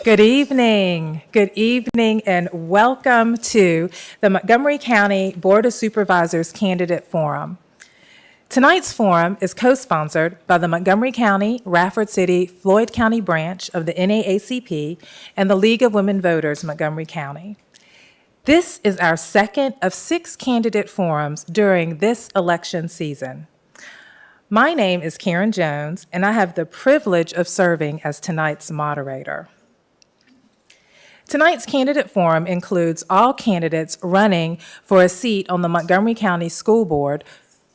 Good evening, and welcome to the Montgomery County Board of Supervisors Candidate Forum. Tonight's forum is co-sponsored by the Montgomery County, Rafford City, Floyd County branch of the NAACP and the League of Women Voters, Montgomery County. This is our second of 6 candidate forums during this election season. My name is Karen Jones, and I have the privilege of serving as tonight's moderator. Tonight's candidate forum includes all candidates running for a seat on the Montgomery County School Board.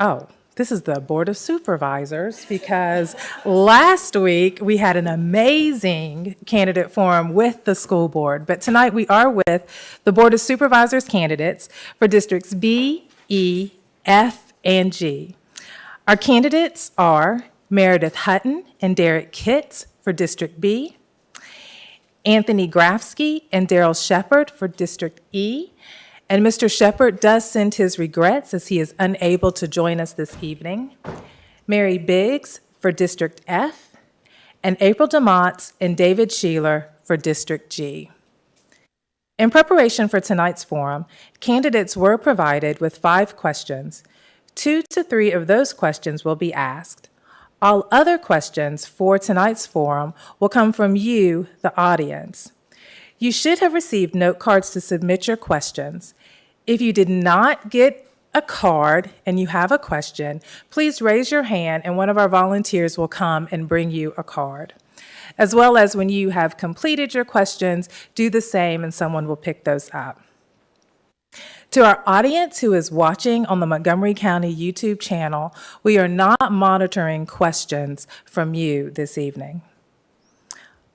Oh, this is the Board of Supervisors, because last week we had an amazing candidate forum with the school board, but tonight we are with the Board of Supervisors candidates for districts B, E, F, and G. Our candidates are Meredith Hutton and Derek Kitts for District B, Anthony Grafsky and Daryl Shepard for District E. And Mr. Shepard does send his regrets as he is unable to join us this evening. Mary Biggs for District F, and April DeMotts and David Sheeler for District G. In preparation for tonight's forum, candidates were provided with 5 questions. 2 to 3 of those questions will be asked. All other questions for tonight's forum will come from you, the audience. You should have received note cards to submit your questions. If you did not get a card and you have a question, please raise your hand and one of our volunteers will come and bring you a card. As well as when you have completed your questions, do the same and someone will pick those up. To our audience who is watching on the Montgomery County YouTube channel, we are not monitoring questions from you this evening.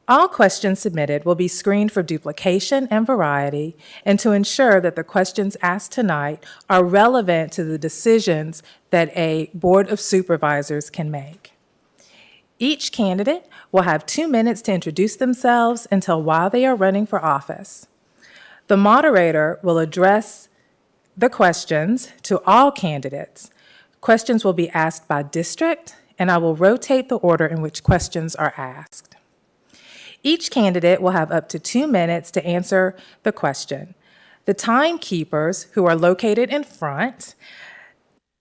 All questions submitted will be screened for duplication and variety, and to ensure that the questions asked tonight are relevant to the decisions that a Board of Supervisors can make. Each candidate will have 2 minutes to introduce themselves and tell why they are running for office. The moderator will address the questions to all candidates. Questions will be asked by district, and I will rotate the order in which questions are asked. Each candidate will have up to 2 minutes to answer the question. The timekeepers, who are located in front,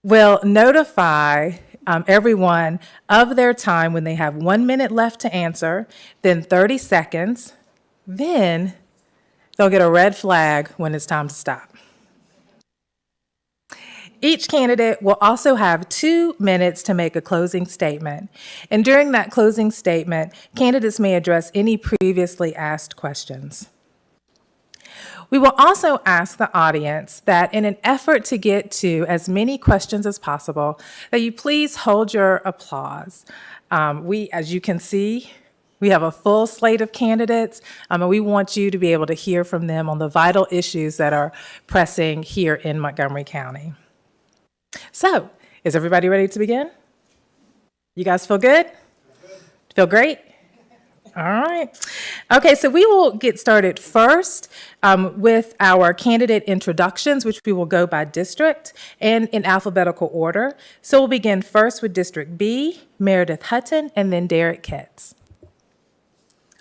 will notify everyone of their time when they have 1 minute left to answer, then 30 seconds, then they'll get a red flag when it's time to stop. Each candidate will also have 2 minutes to make a closing statement. And during that closing statement, candidates may address any previously asked questions. We will also ask the audience that in an effort to get to as many questions as possible, that you please hold your applause. As you can see, we have a full slate of candidates, and we want you to be able to hear from them on the vital issues that are pressing here in Montgomery County. So, is everybody ready to begin? You guys feel good? Feel great? All right. Okay, so we will get started first with our candidate introductions, which we will go by district and in alphabetical order. So we'll begin first with District B, Meredith Hutton, and then Derek Kitts.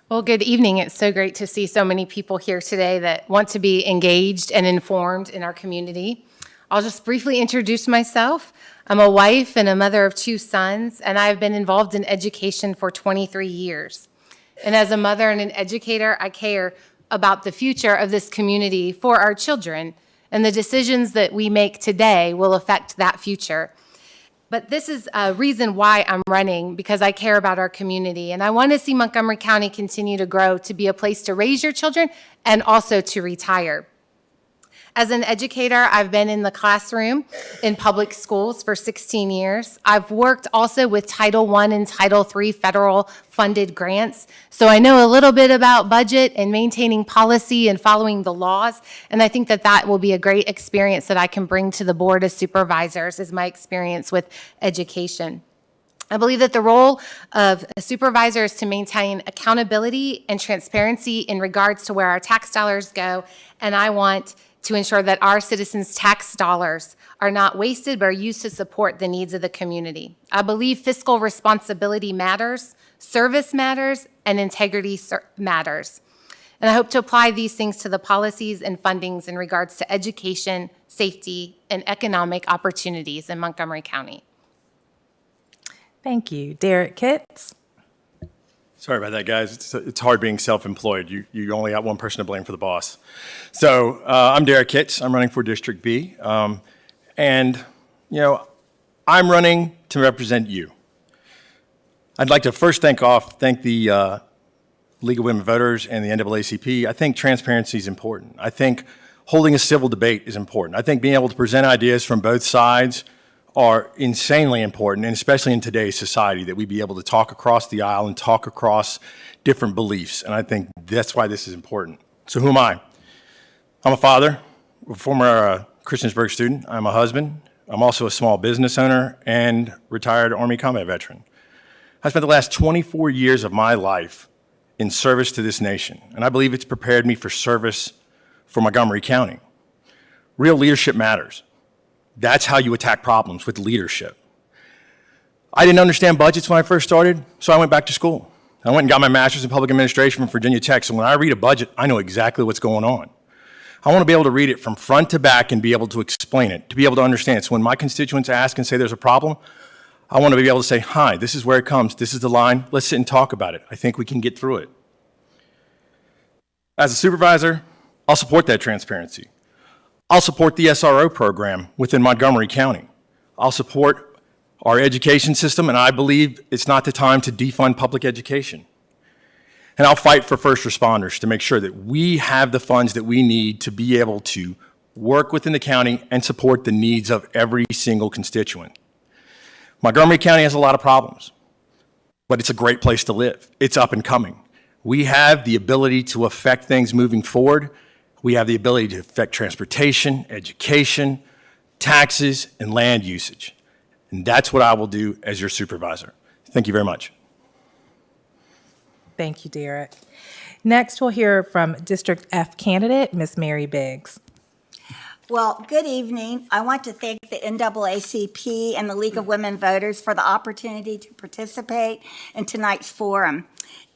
Well, good evening. It's so great to see so many people here today that want to be engaged and informed in our community. I'll just briefly introduce myself. I'm a wife and a mother of 2 sons, and I've been involved in education for 23 years. And as a mother and an educator, I care about the future of this community for our children, and the decisions that we make today will affect that future. But this is a reason why I'm running, because I care about our community, and I want to see Montgomery County continue to grow to be a place to raise your children and also to retire. As an educator, I've been in the classroom in public schools for 16 years. I've worked also with Title I and Title III federal funded grants. So I know a little bit about budget and maintaining policy and following the laws. And I think that that will be a great experience that I can bring to the Board of Supervisors as my experience with education. I believe that the role of a supervisor is to maintain accountability and transparency in regards to where our tax dollars go, and I want to ensure that our citizens' tax dollars are not wasted but are used to support the needs of the community. I believe fiscal responsibility matters, service matters, and integrity matters. And I hope to apply these things to the policies and fundings in regards to education, safety, and economic opportunities in Montgomery County. Thank you. Derek Kitts. Sorry about that, guys. It's hard being self-employed. You only got one person to blame for the boss. So I'm Derek Kitts. I'm running for District B. And, I'm running to represent you. I'd like to first thank the League of Women Voters and the NAACP. I think transparency is important. I think holding a civil debate is important. I think being able to present ideas from both sides are insanely important, and especially in today's society, that we be able to talk across the aisle and talk across different beliefs. And I think that's why this is important. So who am I? I'm a father, a former Christiansburg student. I'm a husband. I'm also a small business owner and retired Army combat veteran. I spent the last 24 years of my life in service to this nation, and I believe it's prepared me for service for Montgomery County. Real leadership matters. That's how you attack problems, with leadership. I didn't understand budgets when I first started, so I went back to school. I went and got my master's in public administration from Virginia Tech, so when I read a budget, I know exactly what's going on. I want to be able to read it from front to back and be able to explain it, to be able to understand it. So when my constituents ask and say there's a problem, I want to be able to say, hi, this is where it comes, this is the line, let's sit and talk about it. I think we can get through it. As a supervisor, I'll support that transparency. I'll support the SRO program within Montgomery County. I'll support our education system, and I believe it's not the time to defund public education. And I'll fight for first responders to make sure that we have the funds that we need to be able to work within the county and support the needs of every single constituent. Montgomery County has a lot of problems, but it's a great place to live. It's up and coming. We have the ability to affect things moving forward. We have the ability to affect transportation, education, taxes, and land usage. And that's what I will do as your supervisor. Thank you very much. Thank you, Derek. Next, we'll hear from District F candidate, Ms. Mary Biggs. Well, good evening. I want to thank the NAACP and the League of Women Voters for the opportunity to participate in tonight's forum.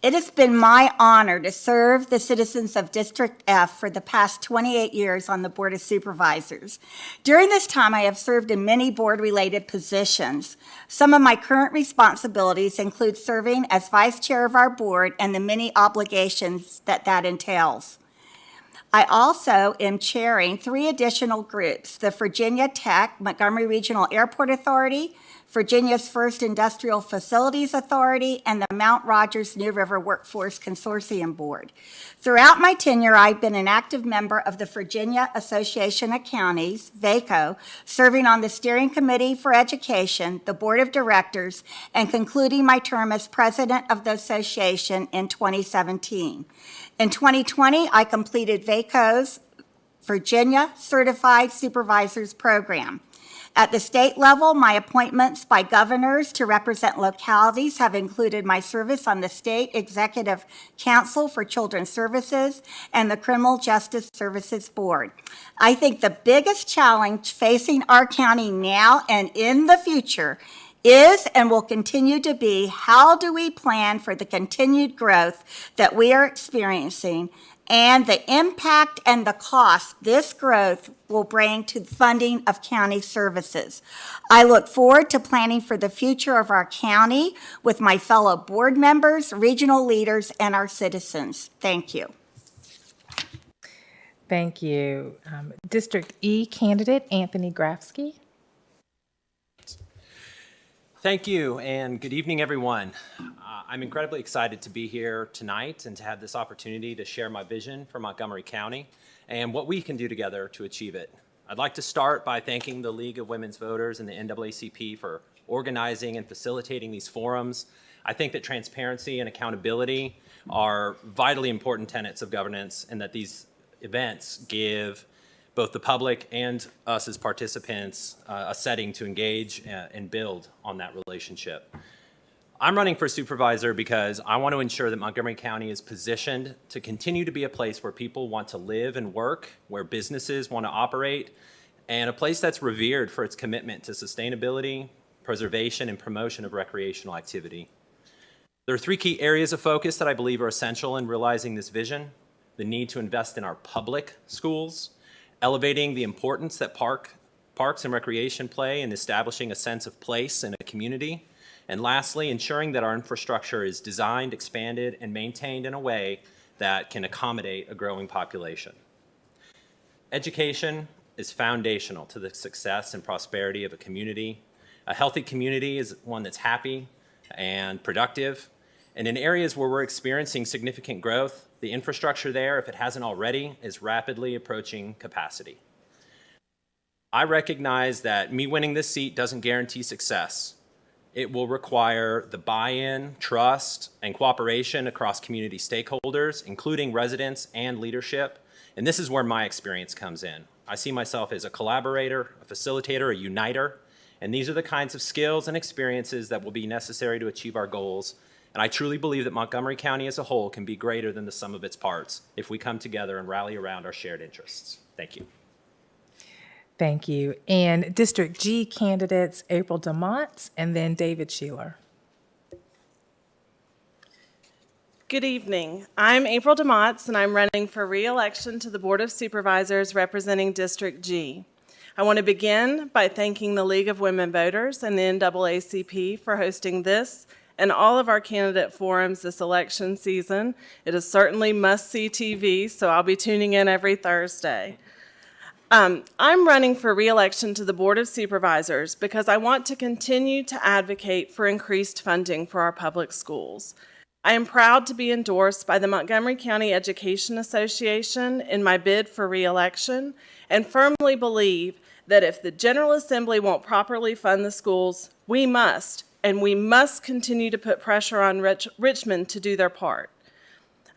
It has been my honor to serve the citizens of District F for the past 28 years on the Board of Supervisors. During this time, I have served in many board-related positions. Some of my current responsibilities include serving as vice chair of our board and the many obligations that entails. I also am chairing 3 additional groups: the Virginia Tech Montgomery Regional Airport Authority, Virginia's First Industrial Facilities Authority, and the Mount Rogers New River Workforce Consortium Board. Throughout my tenure, I've been an active member of the Virginia Association of Counties, VACO, serving on the Steering Committee for Education, the Board of Directors, and concluding my term as president of the association in 2017. In 2020, I completed VACO's Virginia Certified Supervisors Program. At the state level, my appointments by governors to represent localities have included my service on the State Executive Council for Children's Services and the Criminal Justice Services Board. I think the biggest challenge facing our county now and in the future is and will continue to be, how do we plan for the continued growth that we are experiencing and the impact and the cost this growth will bring to the funding of county services. I look forward to planning for the future of our county with my fellow board members, regional leaders, and our citizens. Thank you. Thank you. District E candidate, Anthony Grafsky. Thank you, and good evening, everyone. I'm incredibly excited to be here tonight and to have this opportunity to share my vision for Montgomery County and what we can do together to achieve it. I'd like to start by thanking the League of Women's Voters and the NAACP for organizing and facilitating these forums. I think that transparency and accountability are vitally important tenets of governance, and that these events give both the public and us as participants a setting to engage and build on that relationship. I'm running for supervisor because I want to ensure that Montgomery County is positioned to continue to be a place where people want to live and work, where businesses want to operate, and a place that's revered for its commitment to sustainability, preservation, and promotion of recreational activity. There are three key areas of focus that I believe are essential in realizing this vision: the need to invest in our public schools, elevating the importance that parks and recreation play in establishing a sense of place in a community, and lastly, ensuring that our infrastructure is designed, expanded, and maintained in a way that can accommodate a growing population. Education is foundational to the success and prosperity of a community. A healthy community is one that's happy and productive. And in areas where we're experiencing significant growth, the infrastructure there, if it hasn't already, is rapidly approaching capacity. I recognize that me winning this seat doesn't guarantee success. It will require the buy-in, trust, and cooperation across community stakeholders, including residents and leadership. And this is where my experience comes in. I see myself as a collaborator, a facilitator, a uniter, and these are the kinds of skills and experiences that will be necessary to achieve our goals. And I truly believe that Montgomery County as a whole can be greater than the sum of its parts if we come together and rally around our shared interests. Thank you. Thank you. And District G candidates, April DeMont and then David Sheeler. Good evening. I'm April DeMott, and I'm running for re-election to the Board of Supervisors representing District G. I want to begin by thanking the League of Women Voters and the NAACP for hosting this and all of our candidate forums this election season. It is certainly must-see TV, so I'll be tuning in every Thursday. I'm running for re-election to the Board of Supervisors because I want to continue to advocate for increased funding for our public schools. I am proud to be endorsed by the Montgomery County Education Association in my bid for re-election and firmly believe that if the General Assembly won't properly fund the schools, we must continue to put pressure on Richmond to do their part.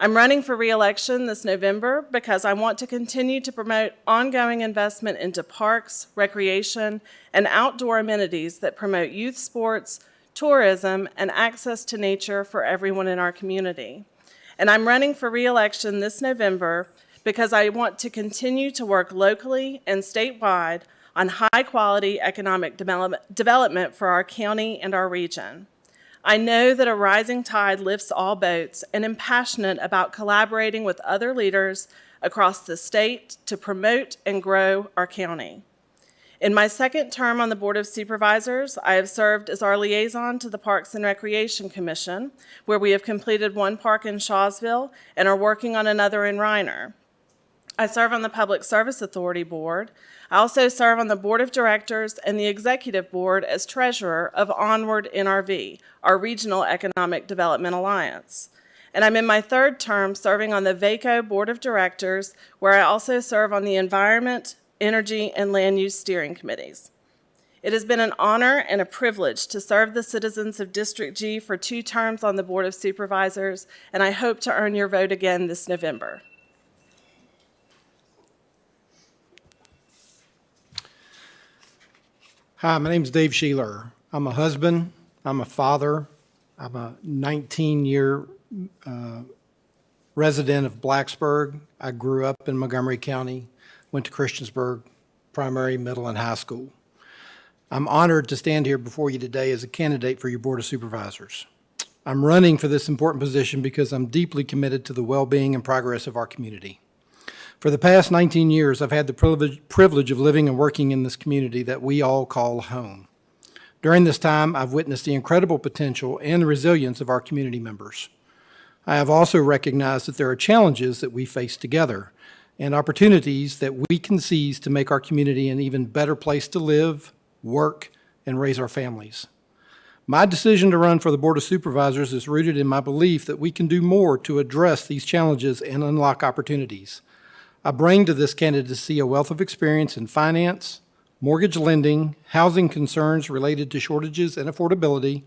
I'm running for re-election this November because I want to continue to promote ongoing investment into parks, recreation, and outdoor amenities that promote youth sports, tourism, and access to nature for everyone in our community. And I'm running for re-election this November because I want to continue to work locally and statewide on high-quality economic development for our county and our region. I know that a rising tide lifts all boats, and am passionate about collaborating with other leaders across the state to promote and grow our county. In my second term on the Board of Supervisors, I have served as our liaison to the Parks and Recreation Commission, where we have completed one park in Shawsville and are working on another in Reiner. I serve on the Public Service Authority Board. I also serve on the Board of Directors and the Executive Board as Treasurer of Onward NRV, our Regional Economic Development Alliance. And I'm in my third term serving on the VACO Board of Directors, where I also serve on the Environment, Energy, and Land Use Steering Committees. It has been an honor and a privilege to serve the citizens of District G for 2 terms on the Board of Supervisors, and I hope to earn your vote again this November. Hi, my name is Dave Sheeler. I'm a husband, I'm a father, I'm a 19-year resident of Blacksburg. I grew up in Montgomery County, went to Christiansburg primary, middle, and high school. I'm honored to stand here before you today as a candidate for your Board of Supervisors. I'm running for this important position because I'm deeply committed to the well-being and progress of our community. For the past 19 years, I've had the privilege of living and working in this community that we all call home. During this time, I've witnessed the incredible potential and the resilience of our community members. I have also recognized that there are challenges that we face together and opportunities that we can seize to make our community an even better place to live, work, and raise our families. My decision to run for the Board of Supervisors is rooted in my belief that we can do more to address these challenges and unlock opportunities. I bring to this candidacy a wealth of experience in finance, mortgage lending, housing concerns related to shortages and affordability.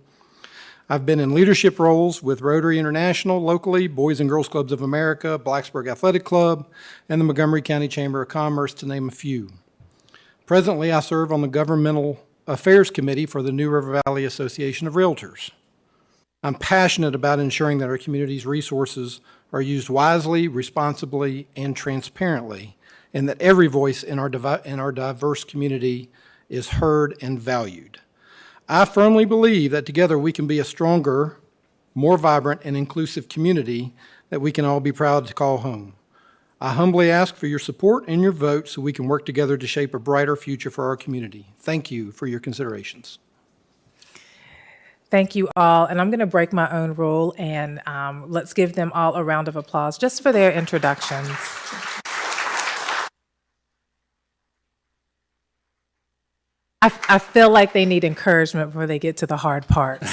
I've been in leadership roles with Rotary International locally, Boys and Girls Clubs of America, Blacksburg Athletic Club, and the Montgomery County Chamber of Commerce, to name a few. Presently, I serve on the Governmental Affairs Committee for the New River Valley Association of Realtors. I'm passionate about ensuring that our community's resources are used wisely, responsibly, and transparently, and that every voice in our diverse community is heard and valued. I firmly believe that together we can be a stronger, more vibrant, and inclusive community that we can all be proud to call home. I humbly ask for your support and your vote so we can work together to shape a brighter future for our community. Thank you for your considerations. Thank you all, and I'm going to break my own rule, and let's give them all a round of applause just for their introductions. I feel like they need encouragement before they get to the hard parts.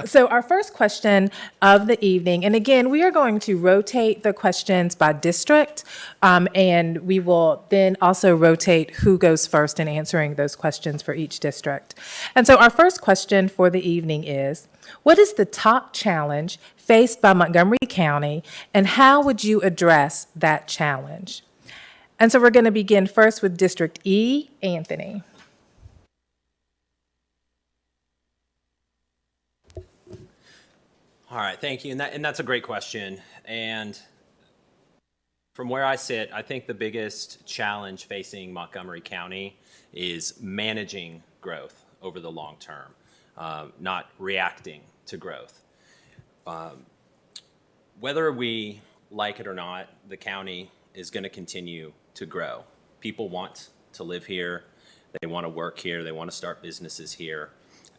So our first question of the evening, and again, we are going to rotate the questions by district, and we will then also rotate who goes first in answering those questions for each district. And so our first question for the evening is, what is the top challenge faced by Montgomery County, and how would you address that challenge? And so we're going to begin first with District E, Anthony. All right, thank you. And that's a great question. And from where I sit, I think the biggest challenge facing Montgomery County is managing growth over the long term, not reacting to growth. Whether we like it or not, the county is going to continue to grow. People want to live here. They want to work here. They want to start businesses here.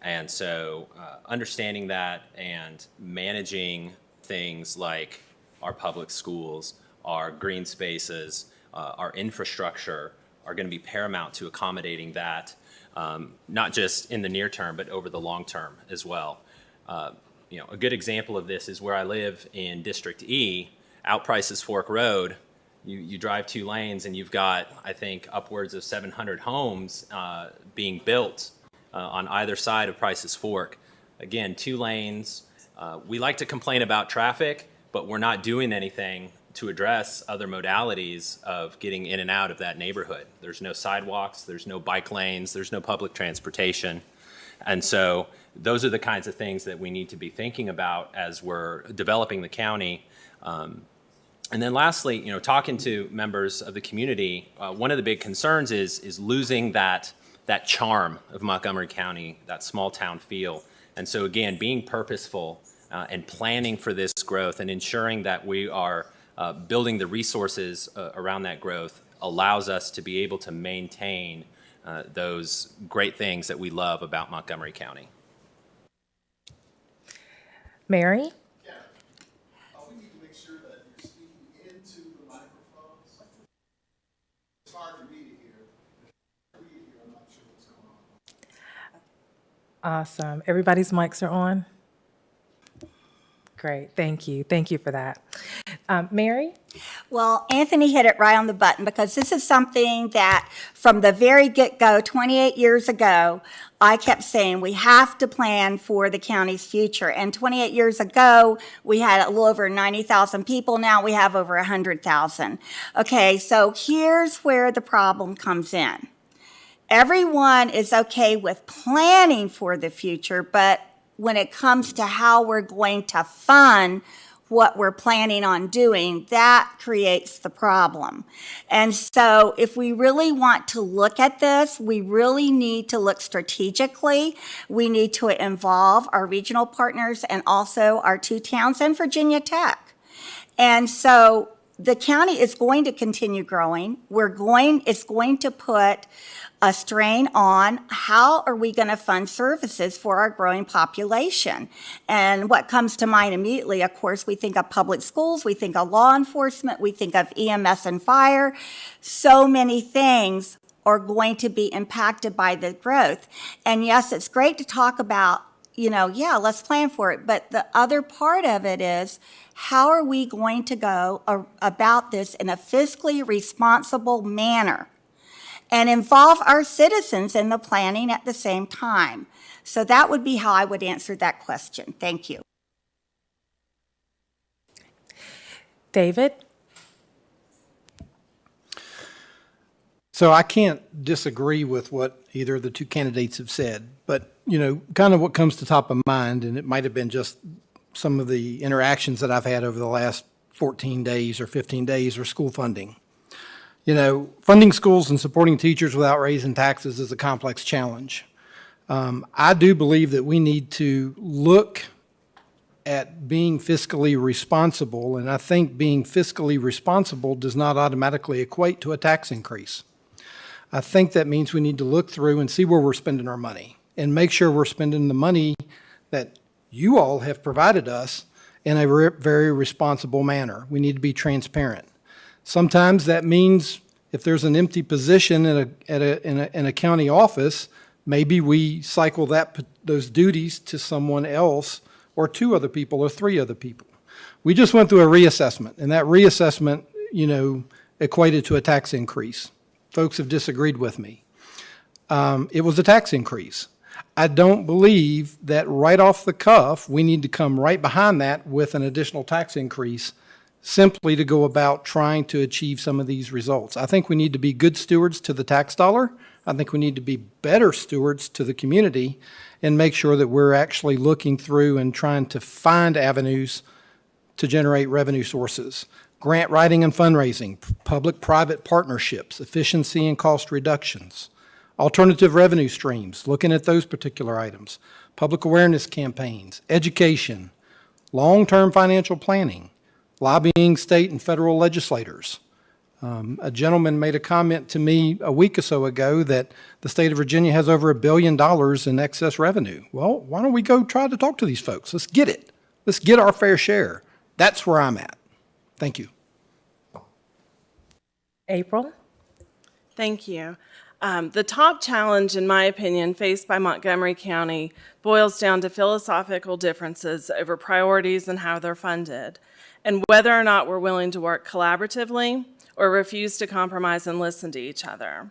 And so understanding that and managing things like our public schools, our green spaces, our infrastructure are going to be paramount to accommodating that, not just in the near term, but over the long term as well. A good example of this is where I live in District E, out Prices Fork Road. You drive 2 lanes and you've got, I think, upwards of 700 homes being built on either side of Prices Fork. Again, 2 lanes. We like to complain about traffic, but we're not doing anything to address other modalities of getting in and out of that neighborhood. There's no sidewalks, there's no bike lanes, there's no public transportation. And so those are the kinds of things that we need to be thinking about as we're developing the county. And then lastly, talking to members of the community, one of the big concerns is losing that charm of Montgomery County, that small town feel. And so again, being purposeful and planning for this growth and ensuring that we are building the resources around that growth allows us to be able to maintain those great things that we love about Montgomery County. Mary? We need to make sure that you're speaking into the microphones. It's hard for me to hear. I'm not sure what's going on. Awesome. Everybody's mics are on? Great. Thank you. Thank you for that. Mary? Well, Anthony hit it right on the button because this is something that from the very get-go, 28 years ago, I kept saying we have to plan for the county's future. And 28 years ago, we had a little over 90,000 people. Now we have over 100,000. Okay, so here's where the problem comes in. Everyone is okay with planning for the future, but when it comes to how we're going to fund what we're planning on doing, that creates the problem. And so if we really want to look at this, we really need to look strategically. We need to involve our regional partners and also our 2 towns and Virginia Tech. And so the county is going to continue growing. It's going to put a strain on how are we going to fund services for our growing population. And what comes to mind immediately, of course, we think of public schools, we think of law enforcement, we think of EMS and fire. So many things are going to be impacted by the growth. And yes, it's great to talk about, let's plan for it. But the other part of it is, how are we going to go about this in a fiscally responsible manner and involve our citizens in the planning at the same time? So that would be how I would answer that question. Thank you. David? So I can't disagree with what either of the two candidates have said, but, kind of what comes to top of mind, and it might have been just some of the interactions that I've had over the last 14 days or 15 days, are school funding. Funding schools and supporting teachers without raising taxes is a complex challenge. I do believe that we need to look at being fiscally responsible, and I think being fiscally responsible does not automatically equate to a tax increase. I think that means we need to look through and see where we're spending our money and make sure we're spending the money that you all have provided us in a very responsible manner. We need to be transparent. Sometimes that means if there's an empty position in a county office, maybe we cycle those duties to someone else, or two other people, or three other people. We just went through a reassessment, and that reassessment, equated to a tax increase. Folks have disagreed with me. It was a tax increase. I don't believe that right off the cuff, we need to come right behind that with an additional tax increase simply to go about trying to achieve some of these results. I think we need to be good stewards to the tax dollar. I think we need to be better stewards to the community and make sure that we're actually looking through and trying to find avenues to generate revenue sources. Grant writing and fundraising, public-private partnerships, efficiency and cost reductions, alternative revenue streams, looking at those particular items, public awareness campaigns, education, long-term financial planning, lobbying state and federal legislators. A gentleman made a comment to me a week or so ago that the state of Virginia has over $1 billion in excess revenue. Well, why don't we go try to talk to these folks? Let's get it. Let's get our fair share. That's where I'm at. Thank you. April? Thank you. The top challenge, in my opinion, faced by Montgomery County boils down to philosophical differences over priorities and how they're funded, and whether or not we're willing to work collaboratively or refuse to compromise and listen to each other.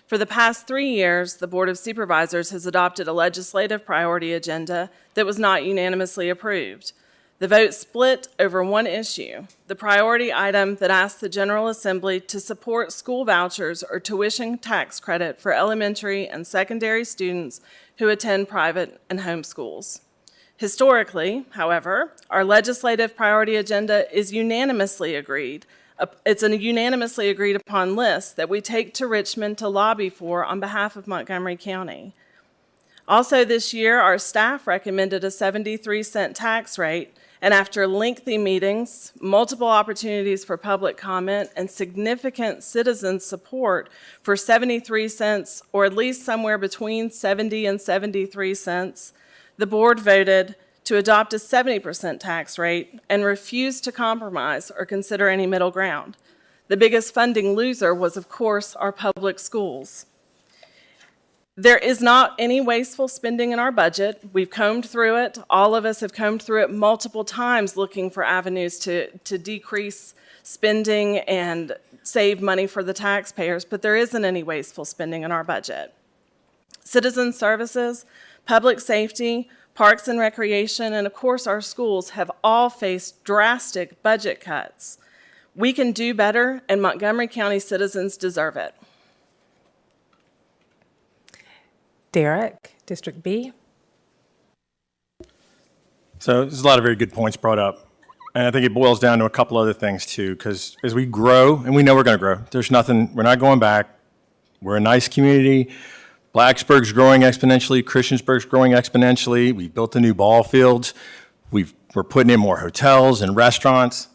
For the past 3 years, the Board of Supervisors has adopted a legislative priority agenda that was not unanimously approved. The vote split over one issue, the priority item that asked the General Assembly to support school vouchers or tuition tax credit for elementary and secondary students who attend private and home schools. Historically, however, our legislative priority agenda is unanimously agreed. It's a unanimously agreed upon list that we take to Richmond to lobby for on behalf of Montgomery County. Also this year, our staff recommended a 73-cent tax rate, and after lengthy meetings, multiple opportunities for public comment, and significant citizen support for 73 cents, or at least somewhere between 70 and 73 cents, the board voted to adopt a 70% tax rate and refused to compromise or consider any middle ground. The biggest funding loser was, of course, our public schools. There is not any wasteful spending in our budget. We've combed through it. All of us have combed through it multiple times looking for avenues to decrease spending and save money for the taxpayers, but there isn't any wasteful spending in our budget. Citizen services, public safety, parks and recreation, and of course our schools have all faced drastic budget cuts. We can do better, and Montgomery County citizens deserve it. Derek, District B. So there's a lot of very good points brought up. And I think it boils down to a couple other things too, because as we grow, and we know we're going to grow, we're not going back. We're a nice community. Blacksburg's growing exponentially. Christiansburg's growing exponentially. We built the new ball fields. We're putting in more hotels and restaurants.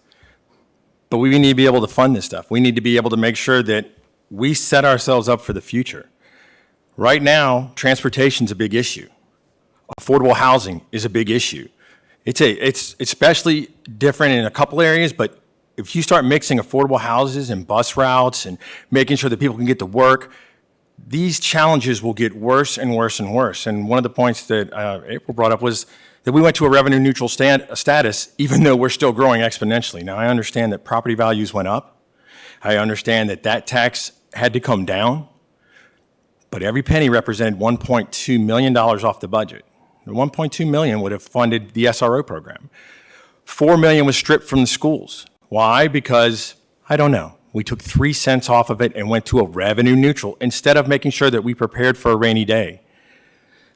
But we need to be able to fund this stuff. We need to be able to make sure that we set ourselves up for the future. Right now, transportation's a big issue. Affordable housing is a big issue. It's especially different in a couple areas, but if you start mixing affordable houses and bus routes and making sure that people can get to work, these challenges will get worse and worse and worse. And one of the points that April brought up was that we went to a revenue neutral status, even though we're still growing exponentially. Now, I understand that property values went up. I understand that that tax had to come down. But every penny represented $1.2 million off the budget. The $1.2 million would have funded the SRO program. $4 million was stripped from the schools. Why? Because, I don't know. We took 3 cents off of it and went to a revenue neutral instead of making sure that we prepared for a rainy day.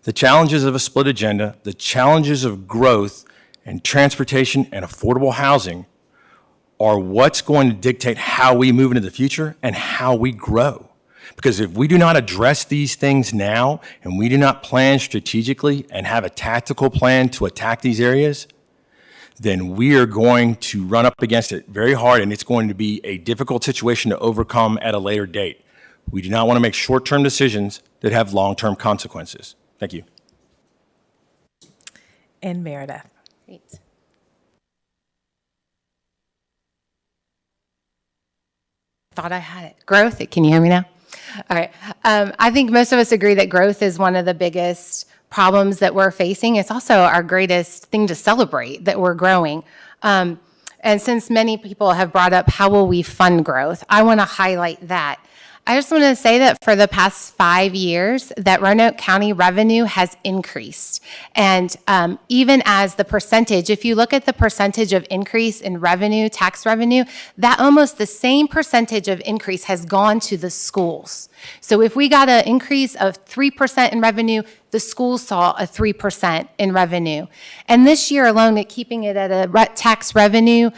The challenges of a split agenda, the challenges of growth and transportation and affordable housing are what's going to dictate how we move into the future and how we grow. Because if we do not address these things now and we do not plan strategically and have a tactical plan to attack these areas, then we are going to run up against it very hard, and it's going to be a difficult situation to overcome at a later date. We do not want to make short-term decisions that have long-term consequences. Thank you. And Meredith. Great. Thought I had it. Growth, can you hear me now? All right. I think most of us agree that growth is one of the biggest problems that we're facing. It's also our greatest thing to celebrate, that we're growing. And since many people have brought up how will we fund growth, I want to highlight that. I just want to say that for the past 5 years, that Roanoke County revenue has increased. And even as the percentage, if you look at the percentage of increase in revenue, tax revenue, that almost the same percentage of increase has gone to the schools. So if we got an increase of 3% in revenue, the schools saw a 3% in revenue. And this year alone, keeping it at a tax revenue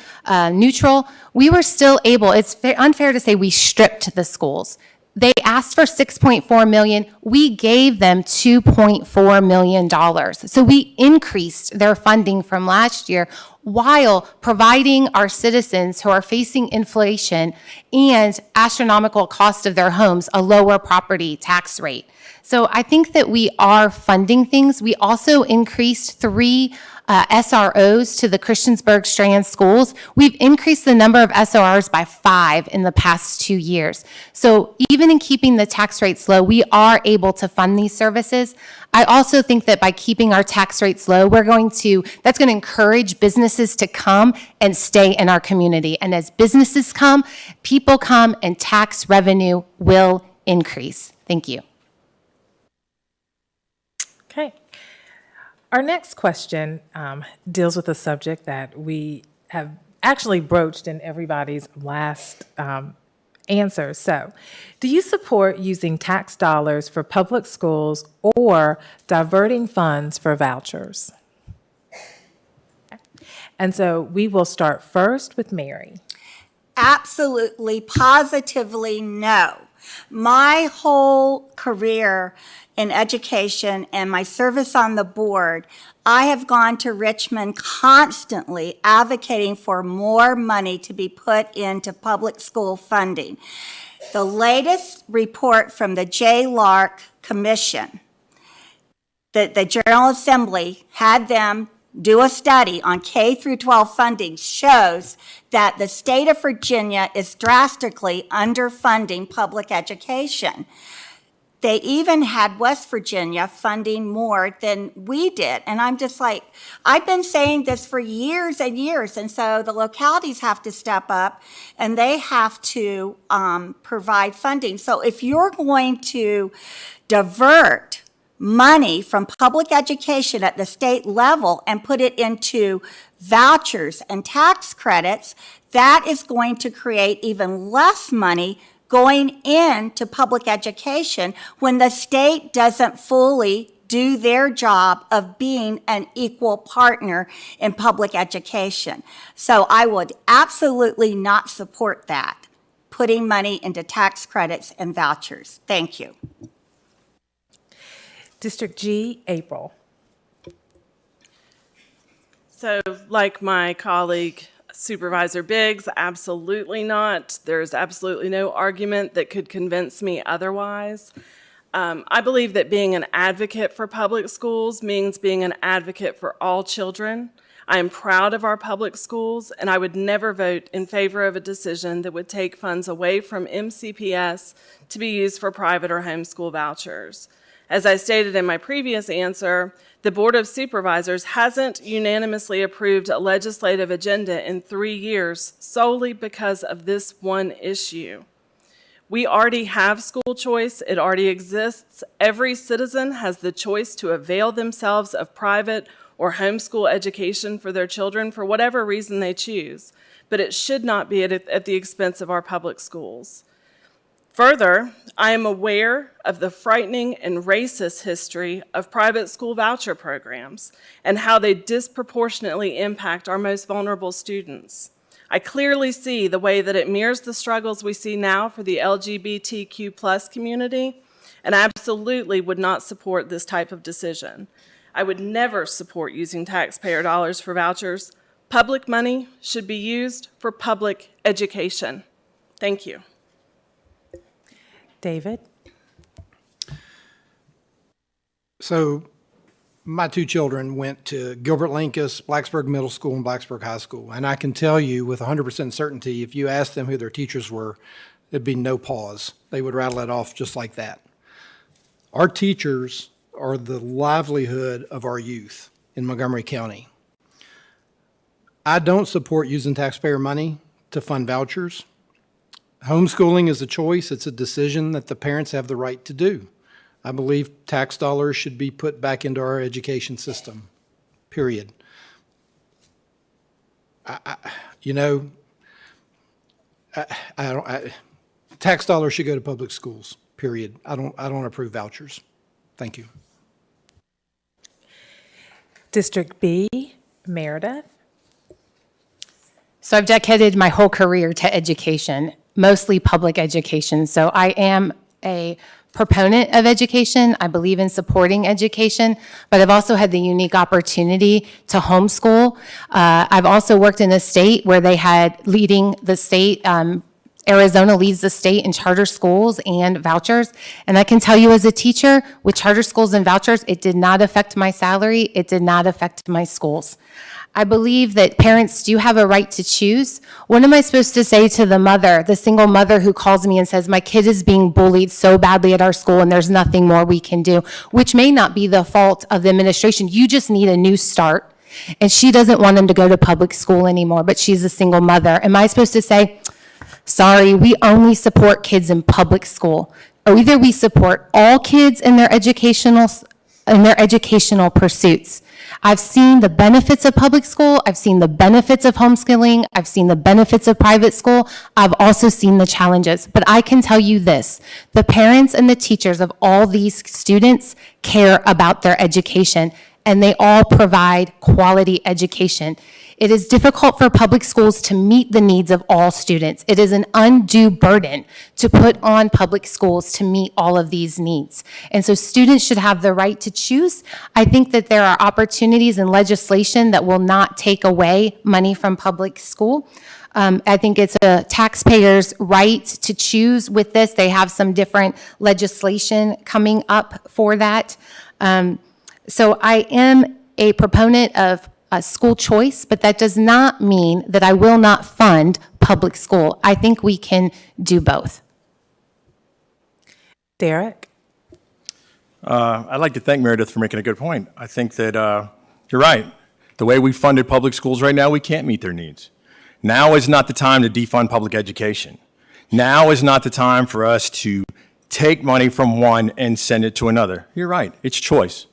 neutral, we were still able, it's unfair to say we stripped the schools. They asked for $6.4 million. We gave them $2.4 million. So we increased their funding from last year while providing our citizens who are facing inflation and astronomical cost of their homes a lower property tax rate. So I think that we are funding things. We also increased 3 SROs to the Christiansburg Strand schools. We've increased the number of SROs by 5 in the past 2 years. So even in keeping the tax rates low, we are able to fund these services. I also think that by keeping our tax rates low, that's going to encourage businesses to come and stay in our community. And as businesses come, people come, and tax revenue will increase. Thank you. Okay. Our next question deals with a subject that we have actually broached in everybody's last answer. So, do you support using tax dollars for public schools or diverting funds for vouchers? And so we will start first with Mary. Absolutely, positively no. My whole career in education and my service on the board, I have gone to Richmond constantly advocating for more money to be put into public school funding. The latest report from the J. Lark Commission, the General Assembly had them do a study on K through 12 funding, shows that the state of Virginia is drastically underfunding public education. They even had West Virginia funding more than we did. And I'm just like, I've been saying this for years and years. And so the localities have to step up and they have to provide funding. So if you're going to divert money from public education at the state level and put it into vouchers and tax credits, that is going to create even less money going into public education when the state doesn't fully do their job of being an equal partner in public education. So I would absolutely not support that, putting money into tax credits and vouchers. Thank you. District G, April. So, like my colleague Supervisor Biggs, absolutely not. There's absolutely no argument that could convince me otherwise. I believe that being an advocate for public schools means being an advocate for all children. I am proud of our public schools, and I would never vote in favor of a decision that would take funds away from MCPS to be used for private or homeschool vouchers. As I stated in my previous answer, the Board of Supervisors hasn't unanimously approved a legislative agenda in 3 years solely because of this one issue. We already have school choice. It already exists. Every citizen has the choice to avail themselves of private or homeschool education for their children for whatever reason they choose, but it should not be at the expense of our public schools. Further, I am aware of the frightening and racist history of private school voucher programs and how they disproportionately impact our most vulnerable students. I clearly see the way that it mirrors the struggles we see now for the LGBTQ+ community, and I absolutely would not support this type of decision. I would never support using taxpayer dollars for vouchers. Public money should be used for public education. Thank you. David? So my two children went to Gilbert Linkus, Blacksburg Middle School, and Blacksburg High School. And I can tell you with 100% certainty, if you asked them who their teachers were, there'd be no pause. They would rattle it off just like that. Our teachers are the livelihood of our youth in Montgomery County. I don't support using taxpayer money to fund vouchers. Homeschooling is a choice. It's a decision that the parents have the right to do. I believe tax dollars should be put back into our education system, period. Tax dollars should go to public schools, period. I don't approve vouchers. Thank you. District B, Meredith? So I've dedicated my whole career to education, mostly public education. So I am a proponent of education. I believe in supporting education, but I've also had the unique opportunity to homeschool. I've also worked in a state where they had leading the state, Arizona leads the state in charter schools and vouchers. And I can tell you as a teacher, with charter schools and vouchers, it did not affect my salary. It did not affect my schools. I believe that parents do have a right to choose. What am I supposed to say to the mother, the single mother who calls me and says, my kid is being bullied so badly at our school and there's nothing more we can do, which may not be the fault of the administration. You just need a new start. And she doesn't want him to go to public school anymore, but she's a single mother. Am I supposed to say, sorry, we only support kids in public school? Or either we support all kids in their educational pursuits. I've seen the benefits of public school. I've seen the benefits of homeschooling. I've seen the benefits of private school. I've also seen the challenges. But I can tell you this, the parents and the teachers of all these students care about their education, and they all provide quality education. It is difficult for public schools to meet the needs of all students. It is an undue burden to put on public schools to meet all of these needs. And so students should have the right to choose. I think that there are opportunities in legislation that will not take away money from public school. I think it's a taxpayer's right to choose with this. They have some different legislation coming up for that. So I am a proponent of school choice, but that does not mean that I will not fund public school. I think we can do both. Derek? I'd like to thank Meredith for making a good point. I think that you're right. The way we funded public schools right now, we can't meet their needs. Now is not the time to defund public education. Now is not the time for us to take money from one and send it to another. You're right. It's choice.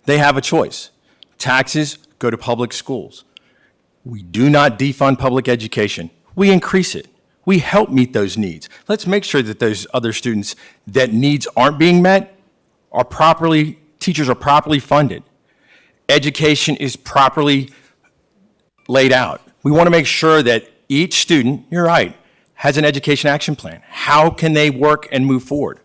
They have a choice. Taxes go to public schools. We do not defund public education. We increase it. We help meet those needs. Let's make sure that those other students that needs aren't being met are teachers are properly funded. Education is properly laid out. We want to make sure that each student, you're right, has an education action plan. How can they work and move forward?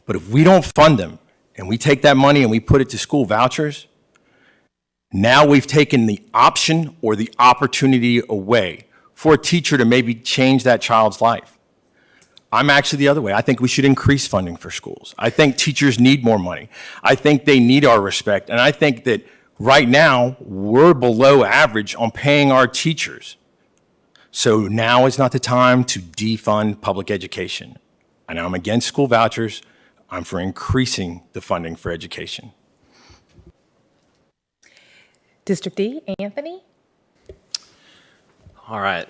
But if we don't fund them and we take that money and we put it to school vouchers, now we've taken the option or the opportunity away for a teacher to maybe change that child's life. I'm actually the other way. I think we should increase funding for schools. I think teachers need more money. I think they need our respect. And I think that right now we're below average on paying our teachers. So now is not the time to defund public education. And I'm against school vouchers. I'm for increasing the funding for education. District D, Anthony? All right.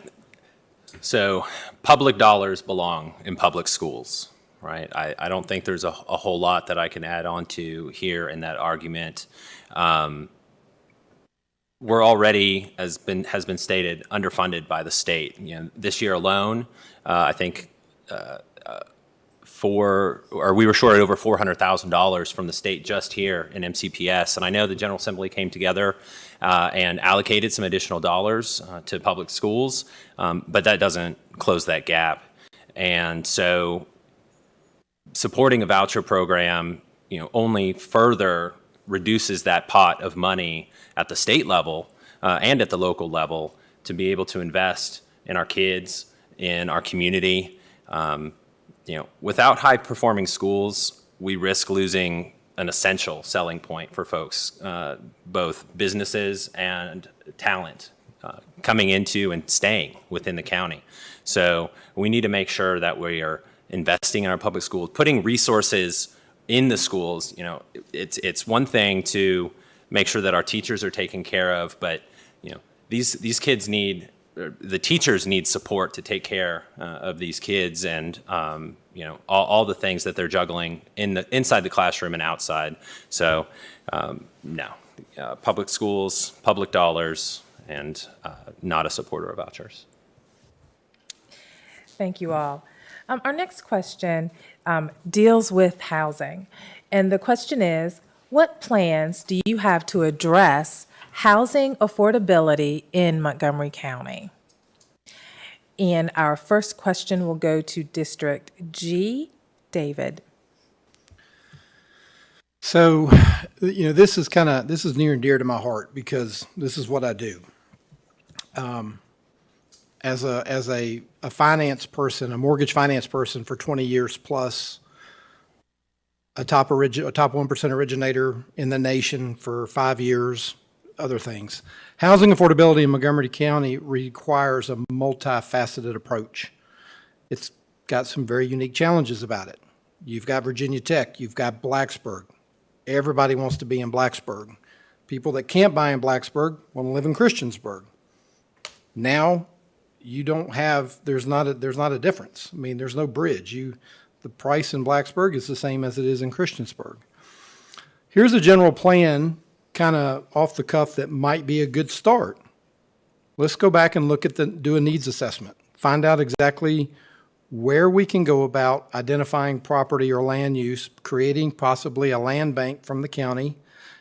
So public dollars belong in public schools, right? I don't think there's a whole lot that I can add on to here in that argument. we're already, has been stated, underfunded by the state. This year alone, I think we were short over $400,000 from the state just here in MCPS. And I know the General Assembly came together and allocated some additional dollars to public schools, but that doesn't close that gap. And so supporting a voucher program, only further reduces that pot of money at the state level and at the local level to be able to invest in our kids, in our community. Without high-performing schools, we risk losing an essential selling point for folks, both businesses and talent coming into and staying within the county. So we need to make sure that we are investing in our public schools, putting resources in the schools. It's one thing to make sure that our teachers are taken care of, but these kids need, the teachers need support to take care of these kids, and all the things that they're juggling inside the classroom and outside. So no, public schools, public dollars, and not a supporter of vouchers. Thank you all. Our next question deals with housing. And the question is, what plans do you have to address housing affordability in Montgomery County? And our first question will go to District G. David. So, this is near and dear to my heart because this is what I do. As a finance person, a mortgage finance person for 20 years plus, a top 1% originator in the nation for 5 years, other things. Housing affordability in Montgomery County requires a multifaceted approach. It's got some very unique challenges about it. You've got Virginia Tech, you've got Blacksburg. Everybody wants to be in Blacksburg. People that can't buy in Blacksburg want to live in Christiansburg. Now, you don't have, there's not a difference. I mean, there's no bridge. The price in Blacksburg is the same as it is in Christiansburg. Here's a general plan, kind of off the cuff, that might be a good start. Let's go back and do a needs assessment. Find out exactly where we can go about identifying property or land use, creating possibly a land bank from the county.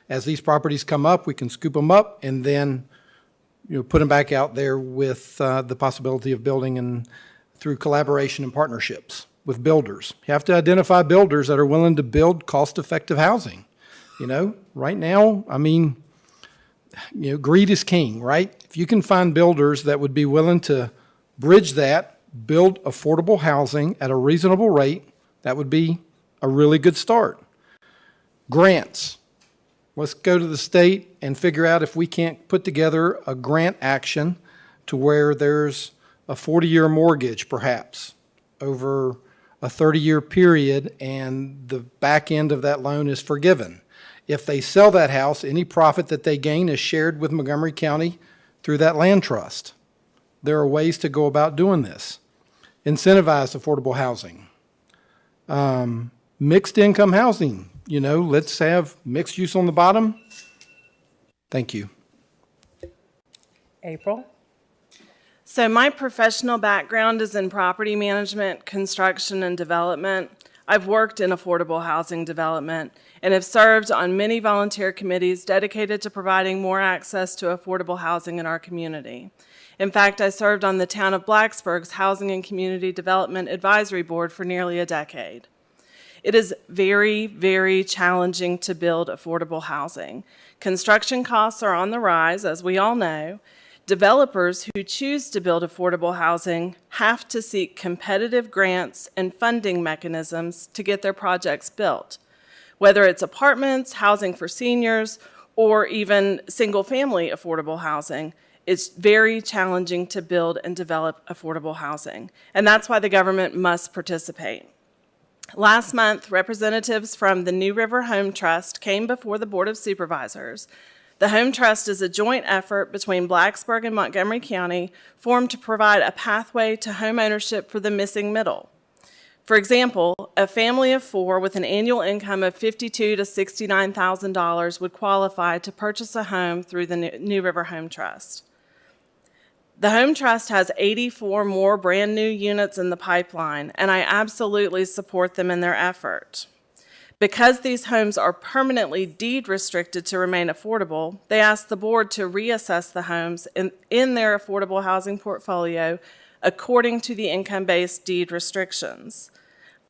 As these properties come up, we can scoop them up and then put them back out there with the possibility of building and through collaboration and partnerships with builders. You have to identify builders that are willing to build cost-effective housing. Right now, greed is king, right? If you can find builders that would be willing to bridge that, build affordable housing at a reasonable rate, that would be a really good start. Grants. Let's go to the state and figure out if we can't put together a grant action to where there's a 40-year mortgage, perhaps, over a 30-year period, and the back end of that loan is forgiven. If they sell that house, any profit that they gain is shared with Montgomery County through that land trust. There are ways to go about doing this. Incentivize affordable housing. Mixed income housing. Let's have mixed use on the bottom. Thank you. April? So my professional background is in property management, construction, and development. I've worked in affordable housing development and have served on many volunteer committees dedicated to providing more access to affordable housing in our community. In fact, I served on the town of Blacksburg's Housing and Community Development Advisory Board for nearly a decade. It is very, very challenging to build affordable housing. Construction costs are on the rise, as we all know. Developers who choose to build affordable housing have to seek competitive grants and funding mechanisms to get their projects built. Whether it's apartments, housing for seniors, or even single-family affordable housing, it's very challenging to build and develop affordable housing. And that's why the government must participate. Last month, representatives from the New River Home Trust came before the Board of Supervisors. The Home Trust is a joint effort between Blacksburg and Montgomery County formed to provide a pathway to home ownership for the missing middle. For example, a family of 4 with an annual income of $52,000 to $69,000 would qualify to purchase a home through the New River Home Trust. The Home Trust has 84 more brand-new units in the pipeline, and I absolutely support them in their effort. Because these homes are permanently deed restricted to remain affordable, they asked the board to reassess the homes in their affordable housing portfolio according to the income-based deed restrictions.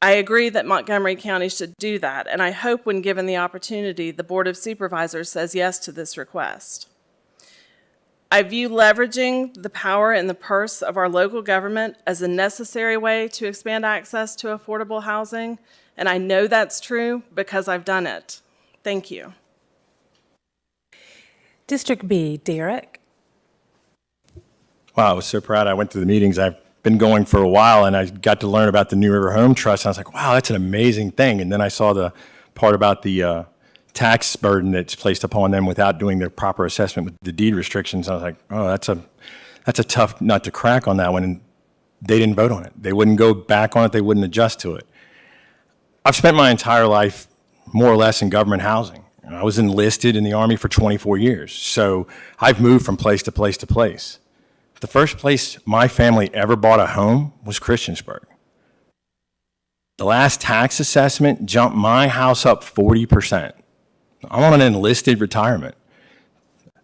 I agree that Montgomery County should do that, and I hope when given the opportunity, the Board of Supervisors says yes to this request. I view leveraging the power in the purse of our local government as a necessary way to expand access to affordable housing, and I know that's true because I've done it. Thank you. District B, Derek. Wow, I was so proud. I went to the meetings. I've been going for a while, and I got to learn about the New River Home Trust. And I was like, wow, that's an amazing thing. And then I saw the part about the tax burden that's placed upon them without doing their proper assessment with the deed restrictions. I was like, oh, that's a tough nut to crack on that one. And they didn't vote on it. They wouldn't go back on it. They wouldn't adjust to it. I've spent my entire life more or less in government housing. I was enlisted in the Army for 24 years. So I've moved from place to place to place. The first place my family ever bought a home was Christiansburg. The last tax assessment jumped my house up 40%. I'm on an enlisted retirement.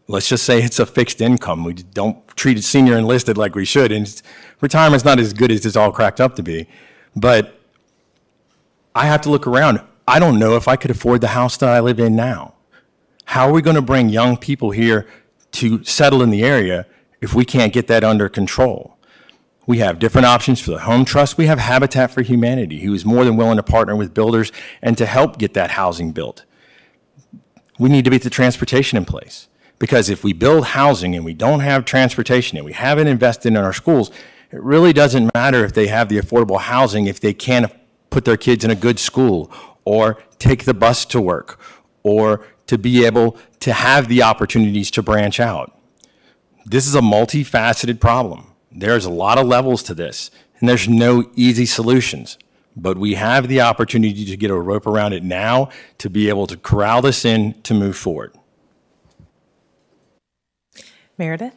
Let's just say it's a fixed income. We don't treat a senior enlisted like we should, and retirement's not as good as it's all cracked up to be. But I have to look around. I don't know if I could afford the house that I live in now. How are we going to bring young people here to settle in the area if we can't get that under control? We have different options for the Home Trust. We have Habitat for Humanity, who is more than willing to partner with builders and to help get that housing built. We need to get the transportation in place, because if we build housing and we don't have transportation and we haven't invested in our schools, it really doesn't matter if they have the affordable housing if they can't put their kids in a good school or take the bus to work or to be able to have the opportunities to branch out. This is a multifaceted problem. There's a lot of levels to this, and there's no easy solutions. But we have the opportunity to get a rope around it now to be able to corral this in to move forward. Meredith.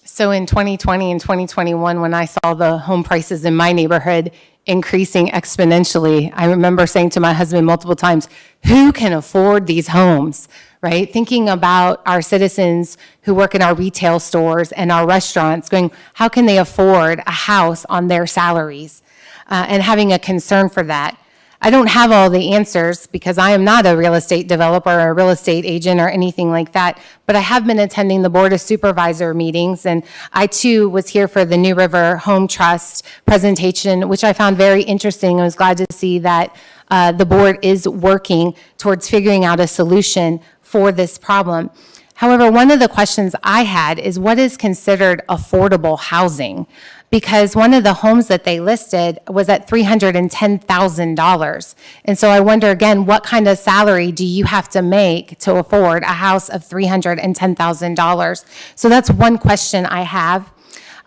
So in 2020 and 2021, when I saw the home prices in my neighborhood increasing exponentially, I remember saying to my husband multiple times, who can afford these homes, right? Thinking about our citizens who work in our retail stores and our restaurants, going, how can they afford a house on their salaries? And having a concern for that. I don't have all the answers because I am not a real estate developer or a real estate agent or anything like that, but I have been attending the Board of Supervisor meetings, and I too was here for the New River Home Trust presentation, which I found very interesting. I was glad to see that the board is working towards figuring out a solution for this problem. However, one of the questions I had is what is considered affordable housing? Because one of the homes that they listed was at $310,000. And so I wonder again, what kind of salary do you have to make to afford a house of $310,000? So that's one question I have.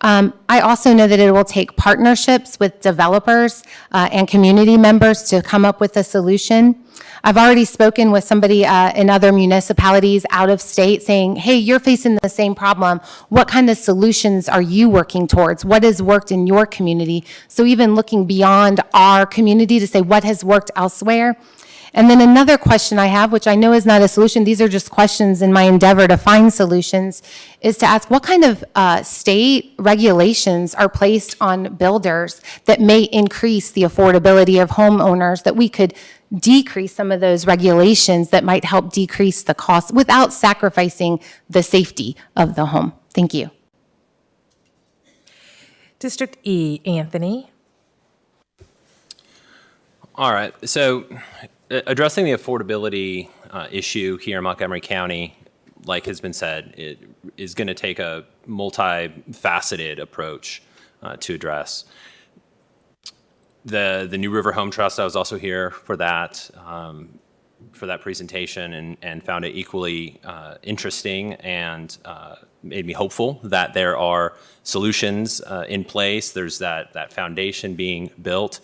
I also know that it will take partnerships with developers and community members to come up with a solution. I've already spoken with somebody in other municipalities out of state saying, hey, you're facing the same problem. What kind of solutions are you working towards? What has worked in your community? So even looking beyond our community to say what has worked elsewhere. And then another question I have, which I know is not a solution, these are just questions in my endeavor to find solutions, is to ask what kind of state regulations are placed on builders that may increase the affordability of homeowners, that we could decrease some of those regulations that might help decrease the cost without sacrificing the safety of the home. Thank you. District E, Anthony. All right, so addressing the affordability issue here in Montgomery County, like has been said, it is going to take a multifaceted approach to address. The New River Home Trust, I was also here for that. for that presentation and found it equally interesting and made me hopeful that there are solutions in place. There's that foundation being built.